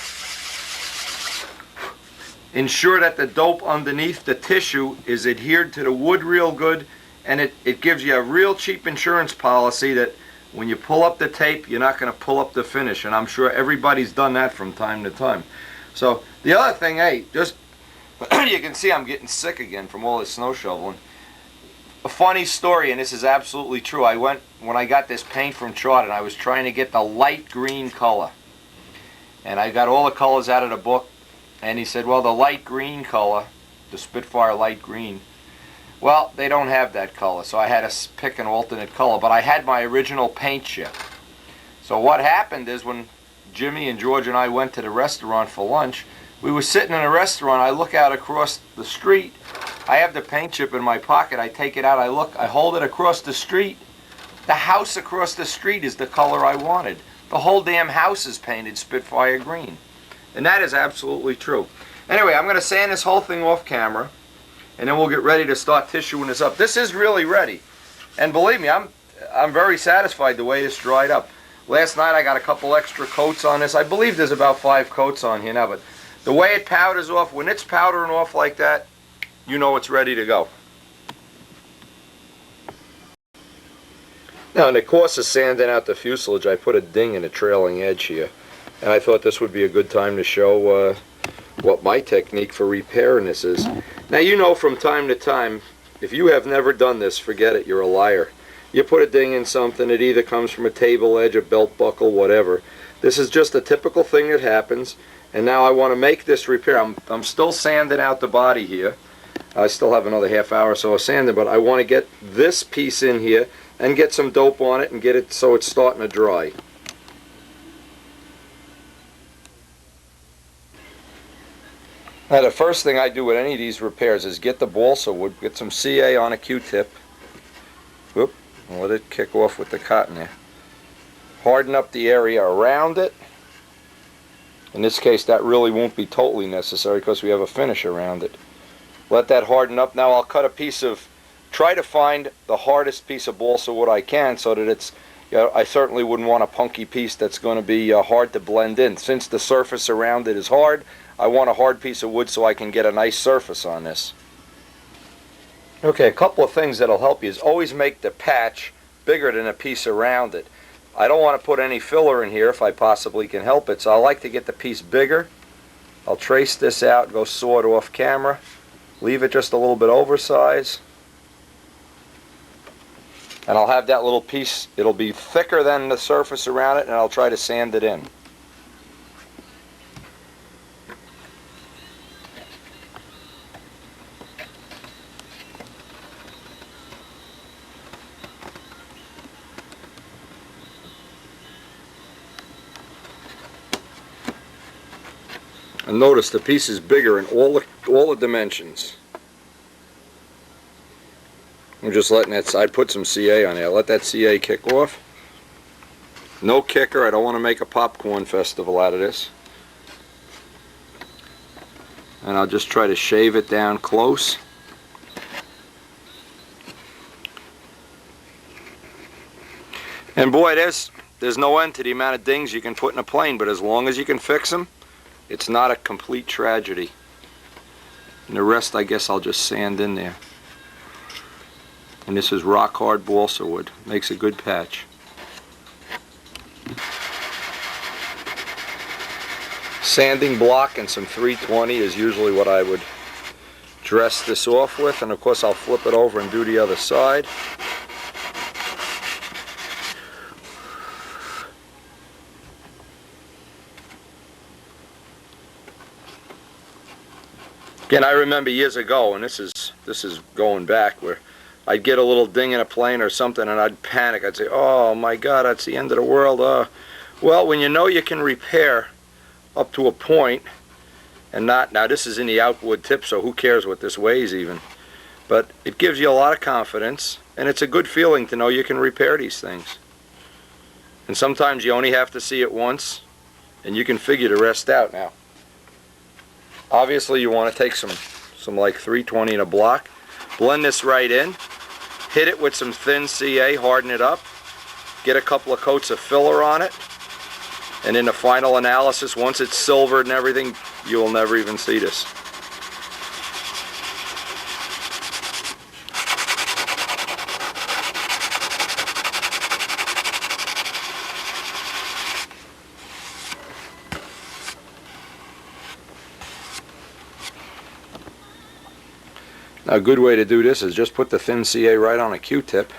Speaker 1: that the dope underneath the tissue is adhered to the wood real good, and it gives you a real cheap insurance policy that when you pull up the tape, you're not going to pull up the finish, and I'm sure everybody's done that from time to time. So the other thing, hey, just you can see I'm getting sick again from all this snow shoveling. A funny story, and this is absolutely true. When I got this paint from Chart, I was trying to get the light green color, and I got all the colors out of the book, and he said, well, the light green color, the Spitfire light green, well, they don't have that color, so I had to pick an alternate color, but I had my original paint chip. So what happened is when Jimmy and George and I went to the restaurant for lunch, we were sitting in a restaurant, I look out across the street, I have the paint chip in my pocket, I take it out, I look, I hold it across the street. The house across the street is the color I wanted. The whole damn house is painted Spitfire green. And that is absolutely true. Anyway, I'm going to sand this whole thing off camera, and then we'll get ready to start tissuing this up. This is really ready. And believe me, I'm very satisfied the way this dried up. Last night I got a couple extra coats on this. I believe there's about 5 coats on here now, but the way it powders off, when it's powdering off like that, you know it's ready to go. Now, in the course of sanding out the fuselage, I put a ding in the trailing edge here, and I thought this would be a good time to show what my technique for repairing this is. Now, you know, from time to time, if you have never done this, forget it, you're a liar. You put a ding in something, it either comes from a table edge, a belt buckle, whatever. This is just a typical thing that happens, and now I want to make this repair. I'm still sanding out the body here. I still have another half hour or so of sanding, but I want to get this piece in here and get some dope on it and get it so it's starting to dry. Now, the first thing I do with any of these repairs is get the balsa wood, get some CA on a Q-tip, whoop, and let it kick off with the cotton there. Harden up the area around it. In this case, that really won't be totally necessary because we have a finish around it. Let that harden up. Now I'll cut a piece of, try to find the hardest piece of balsa wood I can so that it's, you know, I certainly wouldn't want a punky piece that's going to be hard to blend in. Since the surface around it is hard, I want a hard piece of wood so I can get a nice surface on this. Okay, a couple of things that'll help you is always make the patch bigger than a piece around it. I don't want to put any filler in here if I possibly can help it, so I like to get the piece bigger. I'll trace this out, go saw it off camera. Leave it just a little bit oversized. And I'll have that little piece, it'll be thicker than the surface around it, and I'll try to sand it in. And notice the piece is bigger in all the dimensions. I'm just letting that, I'd put some CA on there. Let that CA kick off. No kicker, I don't want to make a popcorn festival out of this. And I'll just try to shave it down close. And boy, there's no end to the amount of dings you can put in a plane, but as long as you can fix them, it's not a complete tragedy. And the rest, I guess, I'll just sand in there. And this is rock hard balsa wood. Makes a good patch. Sanding block and some 320 is usually what I would dress this off with. And of course, I'll flip it over and do the other side. Again, I remember years ago, and this is going back, where I'd get a little ding in a plane or something, and I'd panic. I'd say, "Oh my God, that's the end of the world." Well, when you know you can repair up to a point, and not, now this is in the outboard tip, so who cares what this weighs even, but it gives you a lot of confidence, and it's a good feeling to know you can repair these things. And sometimes you only have to see it once, and you can figure the rest out. Now, obviously, you want to take some like 320 in a block, blend this right in, hit it with some thin CA, harden it up, get a couple of coats of filler on it, and in the final analysis, once it's silvered and everything, you will never even see this. Now, a good way to do this is just put the thin CA right on a Q-tip.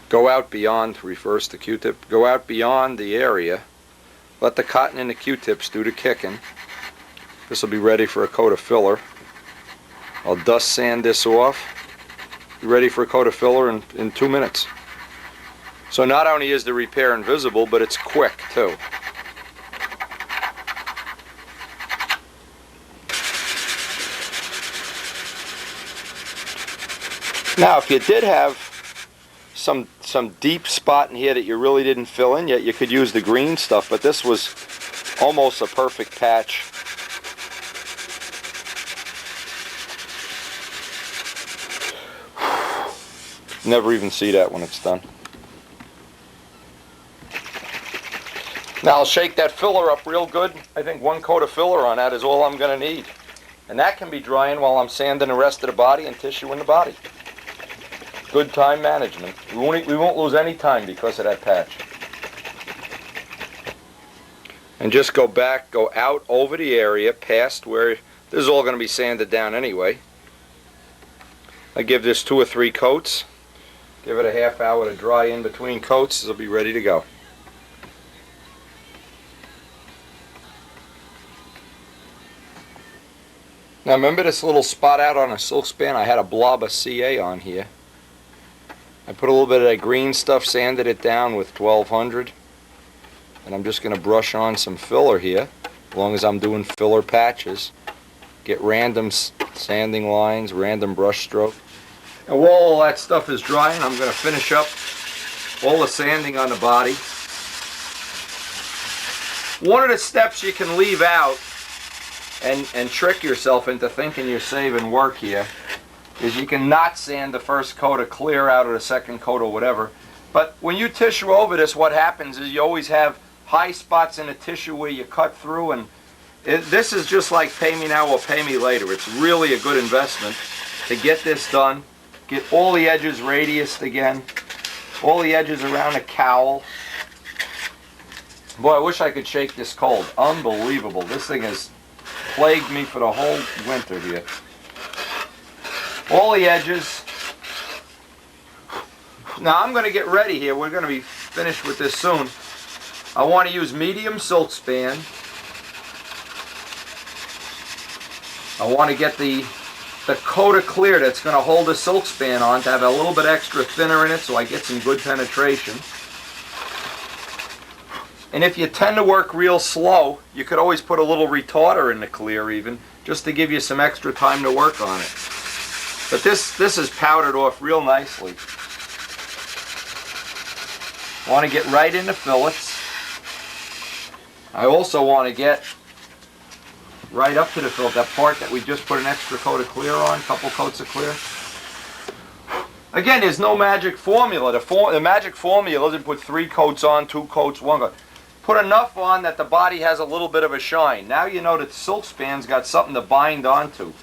Speaker 1: Go out beyond, reverse the Q-tip, go out beyond the area. Let the cotton and the Q-tips do the kicking. This will be ready for a coat of filler. I'll dust sand this off. Be ready for a coat of filler in 2 minutes. So not only is the repair invisible, but it's quick too. Now, if you did have some deep spot in here that you really didn't fill in yet, you could use the green stuff, but this was almost a perfect patch. Never even see that when it's done. Now I'll shake that filler up real good. I think 1 coat of filler on that is all I'm going to need. And that can be drying while I'm sanding the rest of the body and tissue in the body. Good time management. We won't lose any time because of that patch. And just go back, go out over the area past where this is all going to be sanded down anyway. I give this 2 or 3 coats. Give it a half hour to dry in between coats. It'll be ready to go. Now remember this little spot out on a silkspan? I had a blob of CA on here. I put a little bit of that green stuff, sanded it down with 1200. And I'm just going to brush on some filler here, as long as I'm doing filler patches. Get random sanding lines, random brush stroke. And while all that stuff is drying, I'm going to finish up all the sanding on the body. One of the steps you can leave out and trick yourself into thinking you're saving work here is you can not sand the first coat of clear out of the second coat or whatever. But when you tissue over this, what happens is you always have high spots in the tissue where you cut through, and this is just like pay me now or pay me later. It's really a good investment to get this done. Get all the edges radiused again, all the edges around the cowl. Boy, I wish I could shake this cold. Unbelievable. This thing has plagued me for the whole winter here. All the edges. Now I'm going to get ready here. We're going to be finished with this soon. I want to use medium silkspan. I want to get the coat of clear that's going to hold the silkspan on to have a little bit extra thinner in it so I get some good penetration. And if you tend to work real slow, you could always put a little retarder in the clear even, just to give you some extra time to work on it. But this is powdered off real nicely. Want to get right into fillets. I also want to get right up to the fillet, that part that we just put an extra coat of clear on, a couple coats of clear. Again, there's no magic formula. The magic formula isn't put 3 coats on, 2 coats, 1 coat. Put enough on that the body has a little bit of a shine. Now you know that the silkspan's got something to bind onto.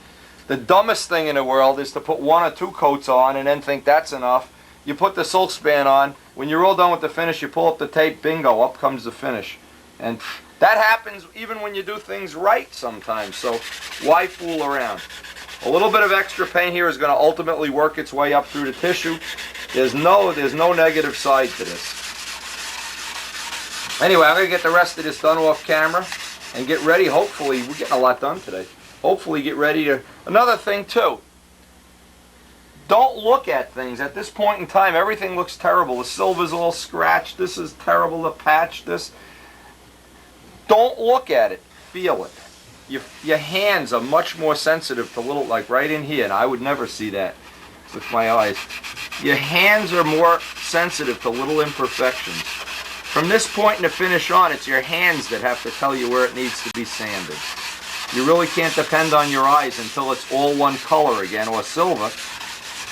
Speaker 1: The dumbest thing in the world is to put 1 or 2 coats on and then think that's enough. You put the silkspan on. When you're all done with the finish, you pull up the tape, bingo, up comes the finish. And that happens even when you do things right sometimes, so why fool around? A little bit of extra paint here is going to ultimately work its way up through the tissue. There's no negative side to this. Anyway, I'm going to get the rest of this done off camera and get ready. Hopefully, we're getting a lot done today. Hopefully get ready to... Another thing too, don't look at things. At this point in time, everything looks terrible. The silver's all scratched. This is terrible to patch this. Don't look at it. Feel it. Your hands are much more sensitive to little, like right in here, and I would never see that with my eyes. Your hands are more sensitive to little imperfections. From this point in the finish on, it's your hands that have to tell you where it needs to be sanded. You really can't depend on your eyes until it's all one color again, or silver.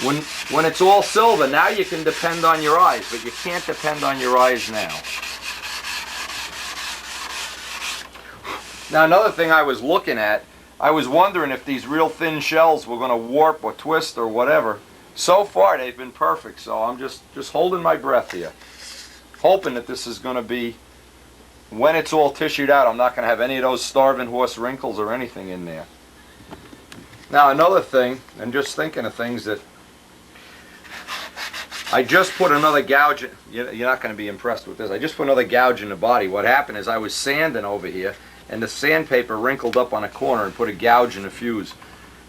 Speaker 1: When it's all silver, now you can depend on your eyes, but you can't depend on your eyes now. Now another thing I was looking at, I was wondering if these real thin shells were going to warp or twist or whatever. So far they've been perfect, so I'm just holding my breath here. Hoping that this is going to be, when it's all tissued out, I'm not going to have any of those starving horse wrinkles or anything in there. Now another thing, and just thinking of things that I just put another gouge in. You're not going to be impressed with this. I just put another gouge in the body. What happened is I was sanding over here, and the sandpaper wrinkled up on a corner and put a gouge in the fuse.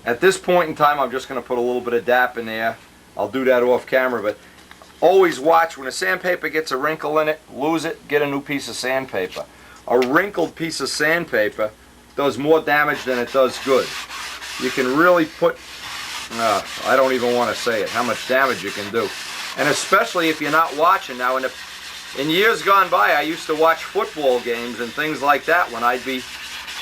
Speaker 1: At this point in time, I'm just going to put a little bit of DAP in there. I'll do that off camera, but always watch when a sandpaper gets a wrinkle in it, lose it, get a new piece of sandpaper. A wrinkled piece of sandpaper does more damage than it does good. You can really put, I don't even want to say it, how much damage you can do. And especially if you're not watching now. In years gone by, I used to watch football games and things like that when I'd be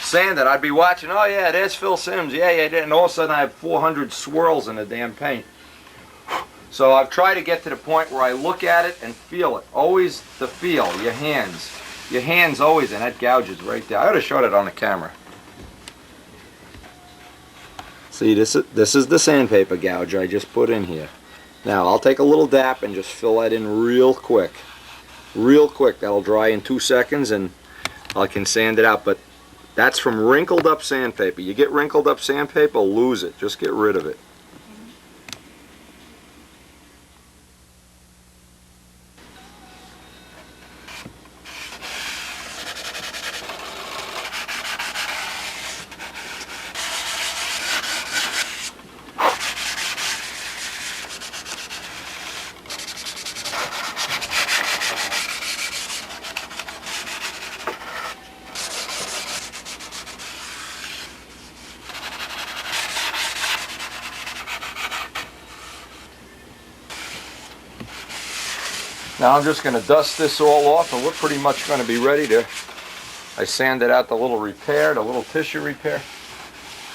Speaker 1: sanding. I'd be watching, oh yeah, there's Phil Simms, yeah, and all of a sudden I have 400 swirls in the damn paint. So I've tried to get to the point where I look at it and feel it. Always the feel, your hands. Your hands always, and that gouge is right there. I ought to show it on the camera. See, this is the sandpaper gouge I just put in here. Now I'll take a little DAP and just fill that in real quick. Real quick. That'll dry in 2 seconds and I can sand it out. But that's from wrinkled up sandpaper. You get wrinkled up sandpaper, lose it. Just get rid of it. Now I'm just going to dust this all off and we're pretty much going to be ready to, I sanded out the little repair, the little tissue repair.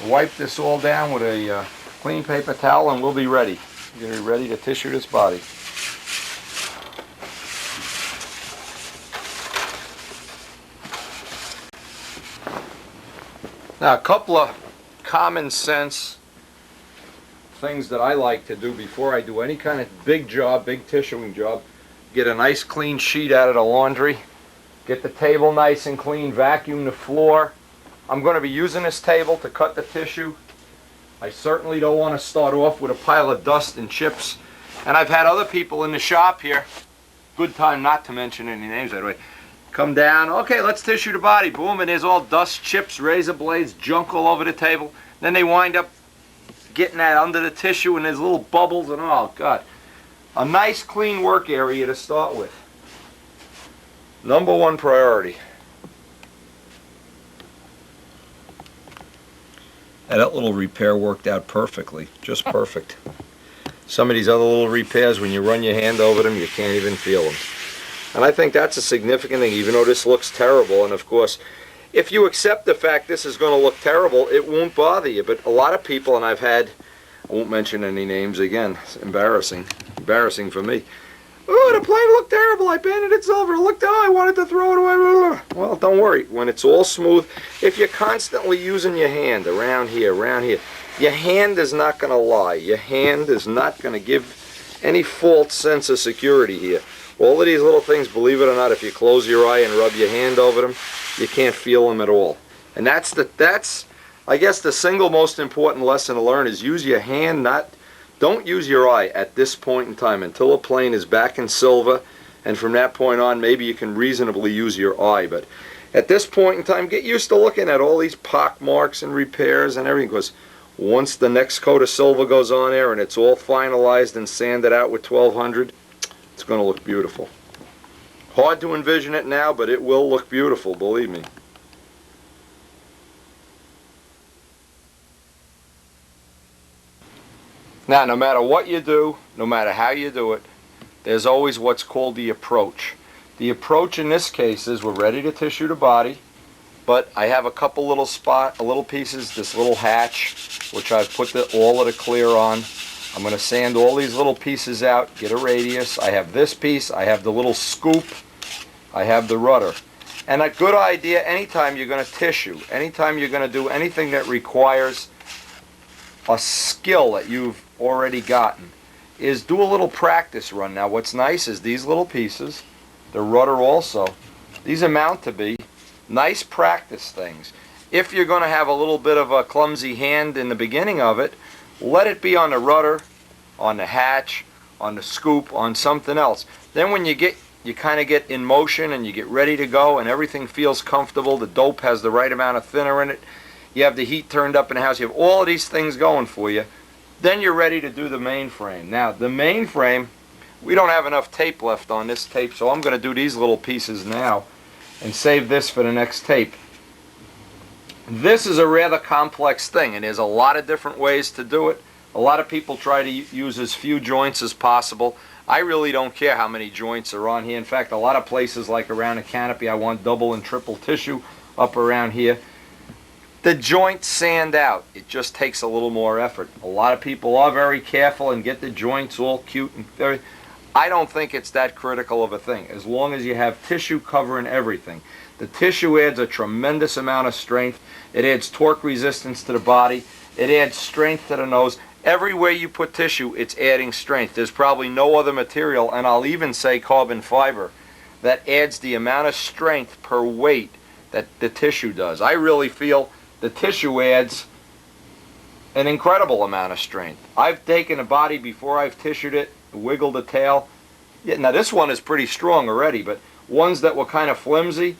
Speaker 1: Wipe this all down with a clean paper towel and we'll be ready. We're going to be ready to tissue this body. Now a couple of common sense things that I like to do before I do any kind of big job, big tissuing job. Get a nice clean sheet out of the laundry. Get the table nice and clean. Vacuum the floor. I'm going to be using this table to cut the tissue. I certainly don't want to start off with a pile of dust and chips. And I've had other people in the shop here, good time not to mention any names that way, come down, okay, let's tissue the body. Boom, and there's all dust, chips, razor blades, junk all over the table. Then they wind up getting that under the tissue and there's little bubbles and oh, God. A nice clean work area to start with. Number one priority. And that little repair worked out perfectly, just perfect. Some of these other little repairs, when you run your hand over them, you can't even feel them. And I think that's a significant thing, even though this looks terrible. And of course, if you accept the fact this is going to look terrible, it won't bother you. But a lot of people, and I've had, I won't mention any names again, it's embarrassing for me. Oh, the plane looked terrible, I painted it silver, looked, oh, I wanted to throw it away. Well, don't worry, when it's all smooth, if you're constantly using your hand around here, your hand is not going to lie. Your hand is not going to give any false sense of security here. All of these little things, believe it or not, if you close your eye and rub your hand over them, you can't feel them at all. And that's I guess the single most important lesson to learn is use your hand, don't use your eye at this point in time until a plane is back in silver, and from that point on maybe you can reasonably use your eye. But at this point in time, get used to looking at all these pock marks and repairs and everything, because once the next coat of silver goes on there and it's all finalized and sanded out with 1200, it's going to look beautiful. Hard to envision it now, but it will look beautiful, believe me. Now, no matter what you do, no matter how you do it, there's always what's called the approach. The approach in this case is we're ready to tissue the body, but I have a couple little pieces, this little hatch, which I've put all of the clear on. I'm going to sand all these little pieces out, get a radius. I have this piece, I have the little scoop, I have the rudder. And a good idea anytime you're going to tissue, anytime you're going to do anything that requires a skill that you've already gotten, is do a little practice run. Now what's nice is these little pieces, the rudder also, these amount to be nice practice things. if you're going to have a little bit of a clumsy hand in the beginning of it, let it be on the rudder, on the hatch, on the scoop, on something else. Then when you kind of get in motion and you get ready to go and everything feels comfortable, the dope has the right amount of thinner in it, you have the heat turned up in the house, you have all of these things going for you, then you're ready to do the main frame. Now the main frame, we don't have enough tape left on this tape, so I'm going to do these little pieces now and save this for the next tape. This is a rather complex thing, and there's a lot of different ways to do it. A lot of people try to use as few joints as possible. I really don't care how many joints are on here. In fact, a lot of places like around a canopy, I want double and triple tissue up around here. The joints sand out. It just takes a little more effort. A lot of people are very careful and get the joints all cute and very. I don't think it's that critical of a thing, as long as you have tissue covering everything. The tissue adds a tremendous amount of strength. It adds torque resistance to the body. It adds strength to the nose. Everywhere you put tissue, it's adding strength. There's probably no other material, and I'll even say carbon fiber, that adds the amount of strength per weight that the tissue does. I really feel the tissue adds an incredible amount of strength. I've taken a body before I've tissued it, wiggled the tail. Yeah, now this one is pretty strong already, but ones that were kind of flimsy,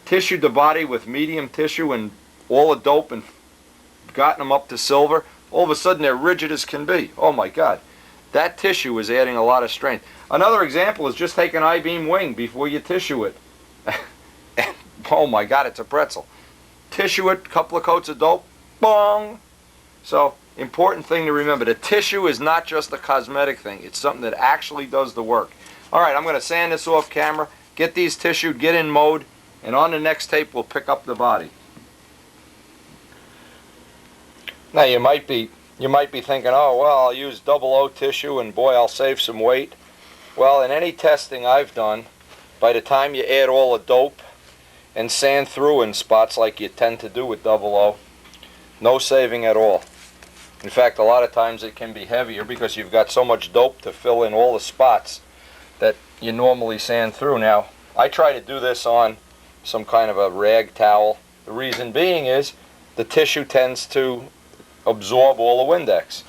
Speaker 1: tissued the body with medium tissue and all the dope and gotten them up to silver. All of a sudden they're rigid as can be. Oh my God. That tissue is adding a lot of strength. Another example is just take an I-beam wing before you tissue it. And, oh my God, it's a pretzel. Tissue it, couple of coats of dope, bong. So, important thing to remember, the tissue is not just a cosmetic thing. It's something that actually does the work. Alright, I'm going to sand this off camera, get these tissued, get in mode, and on the next tape we'll pick up the body. Now you might be thinking, oh well, I'll use 00 tissue and boy, I'll save some weight. Well, in any testing I've done, by the time you add all the dope and sand through in spots like you tend to do with 00, no saving at all. In fact, a lot of times it can be heavier because you've got so much dope to fill in all the spots that you normally sand through. Now, I try to do this on some kind of a rag towel. The reason being is the tissue tends to absorb all the Windex.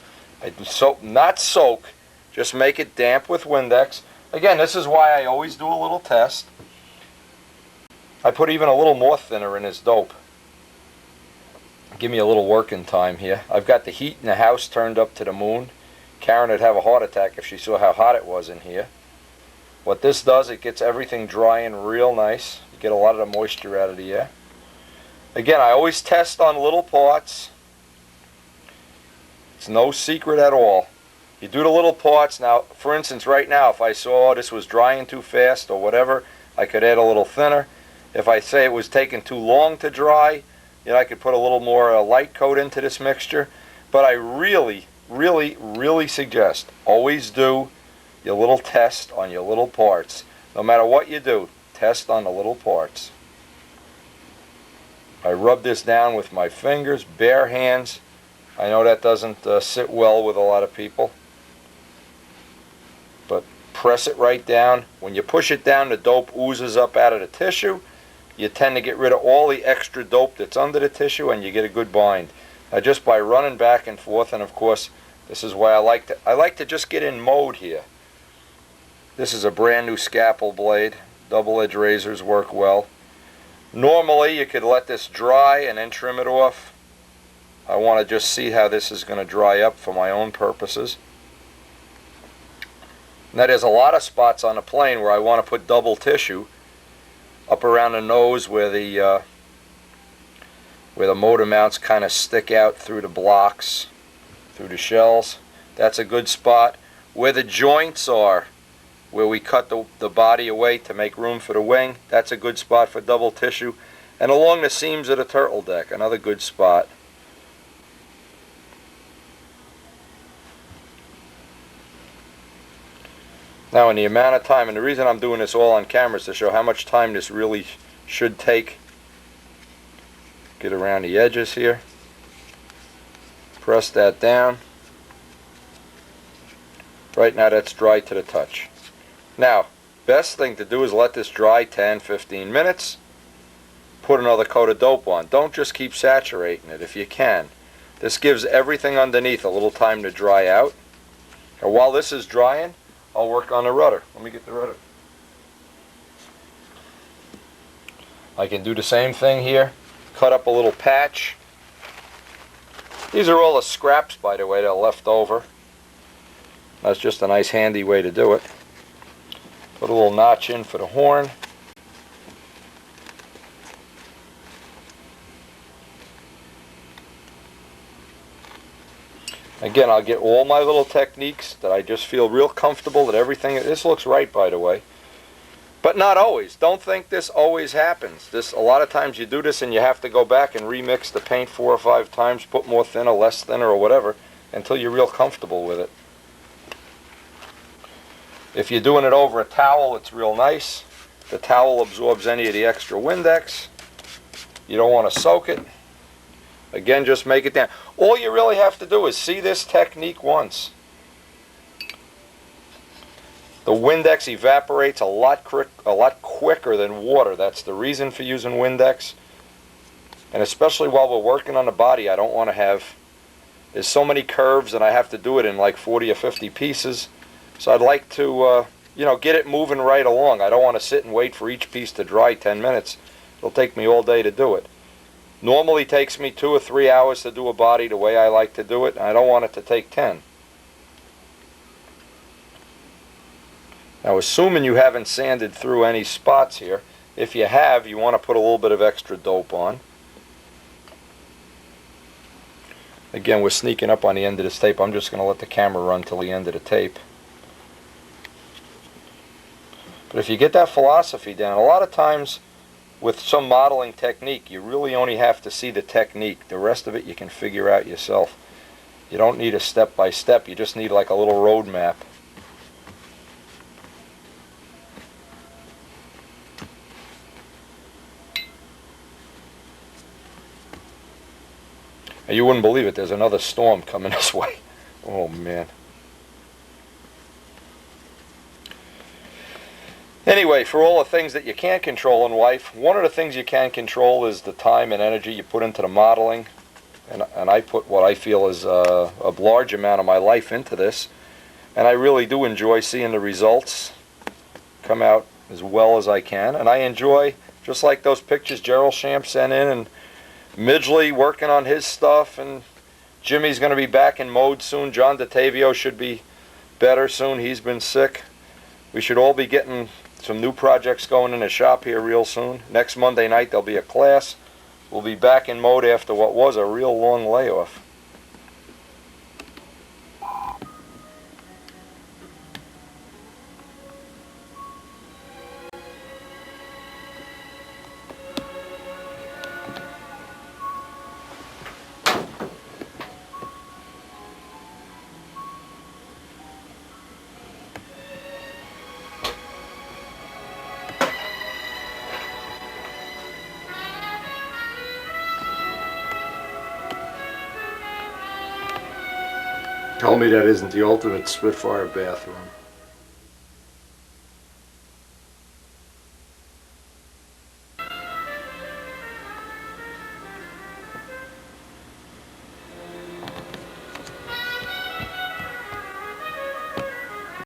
Speaker 1: Not soak, just make it damp with Windex. Again, this is why I always do a little test. I put even a little more thinner in this dope. Give me a little working time here. I've got the heat in the house turned up to the moon. Karen would have a heart attack if she saw how hot it was in here. What this does, it gets everything drying real nice. You get a lot of the moisture out of the air. Again, I always test on little parts. It's no secret at all. You do the little parts. Now, for instance, right now, if I saw this was drying too fast or whatever, I could add a little thinner. If I say it was taking too long to dry, you know, I could put a little more light coat into this mixture. But I really, really, really suggest always do your little test on your little parts. No matter what you do, test on the little parts. I rub this down with my fingers, bare hands. I know that doesn't sit well with a lot of people. But press it right down. When you push it down, the dope oozes up out of the tissue. You tend to get rid of all the extra dope that's under the tissue and you get a good bind. Now just by running back and forth, and of course this is why I like to just get in mode here. This is a brand new scalpel blade. Double-edged razors work well. Normally you could let this dry and then trim it off. I want to just see how this is going to dry up for my own purposes. Now there's a lot of spots on the plane where I want to put double tissue up around the nose where the motor mounts kind of stick out through the blocks, through the shells. That's a good spot. Where the joints are, where we cut the body away to make room for the wing, that's a good spot for double tissue. And along the seams of the turtle deck, another good spot. Now, in the amount of time, and the reason I'm doing this all on camera is to show how much time this really should take. Get around the edges here. Press that down. Right now that's dry to the touch. Now, best thing to do is let this dry 10-15 minutes. put another coat of dope on. Don't just keep saturating it if you can. This gives everything underneath a little time to dry out. And while this is drying, I'll work on the rudder. Let me get the rudder. I can do the same thing here. Cut up a little patch. These are all the scraps, by the way, that are left over. That's just a nice handy way to do it. Put a little notch in for the horn. Again, I'll get all my little techniques that I just feel real comfortable that everything, this looks right, by the way. But not always. Don't think this always happens. A lot of times you do this and you have to go back and remix the paint 4 or 5 times, put more thinner, less thinner, or whatever, until you're real comfortable with it. If you're doing it over a towel, it's real nice. The towel absorbs any of the extra Windex. You don't want to soak it. Again, just make it down. All you really have to do is see this technique once. The Windex evaporates a lot quicker than water. That's the reason for using Windex. And especially while we're working on the body, I don't want to have, there's so many curves and I have to do it in like 40 or 50 pieces. So I'd like to, get it moving right along. I don't want to sit and wait for each piece to dry 10 minutes. It'll take me all day to do it. Normally takes me 2 or 3 hours to do a body the way I like to do it. And I don't want it to take 10. Now, assuming you haven't sanded through any spots here, if you have, you want to put a little bit of extra dope on. Again, we're sneaking up on the end of this tape. I'm just going to let the camera run till the end of the tape. But if you get that philosophy down, a lot of times with some modeling technique, you really only have to see the technique. The rest of it you can figure out yourself. You don't need a step-by-step. You just need like a little road map. And you wouldn't believe it, there's another storm coming this way. Oh man. Anyway, for all the things that you can't control in life, one of the things you can control is the time and energy you put into the modeling. And I put what I feel is a large amount of my life into this. And I really do enjoy seeing the results come out as well as I can. And I enjoy, just like those pictures Gerald Champ sent in, and Midgley working on his stuff, and Jimmy's going to be back in mode soon. John DeTavio should be better soon. He's been sick. We should all be getting some new projects going in the shop here real soon. Next Monday night there'll be a class. We'll be back in mode after what was a real long layoff. Tell me that isn't the ultimate Spitfire bathroom.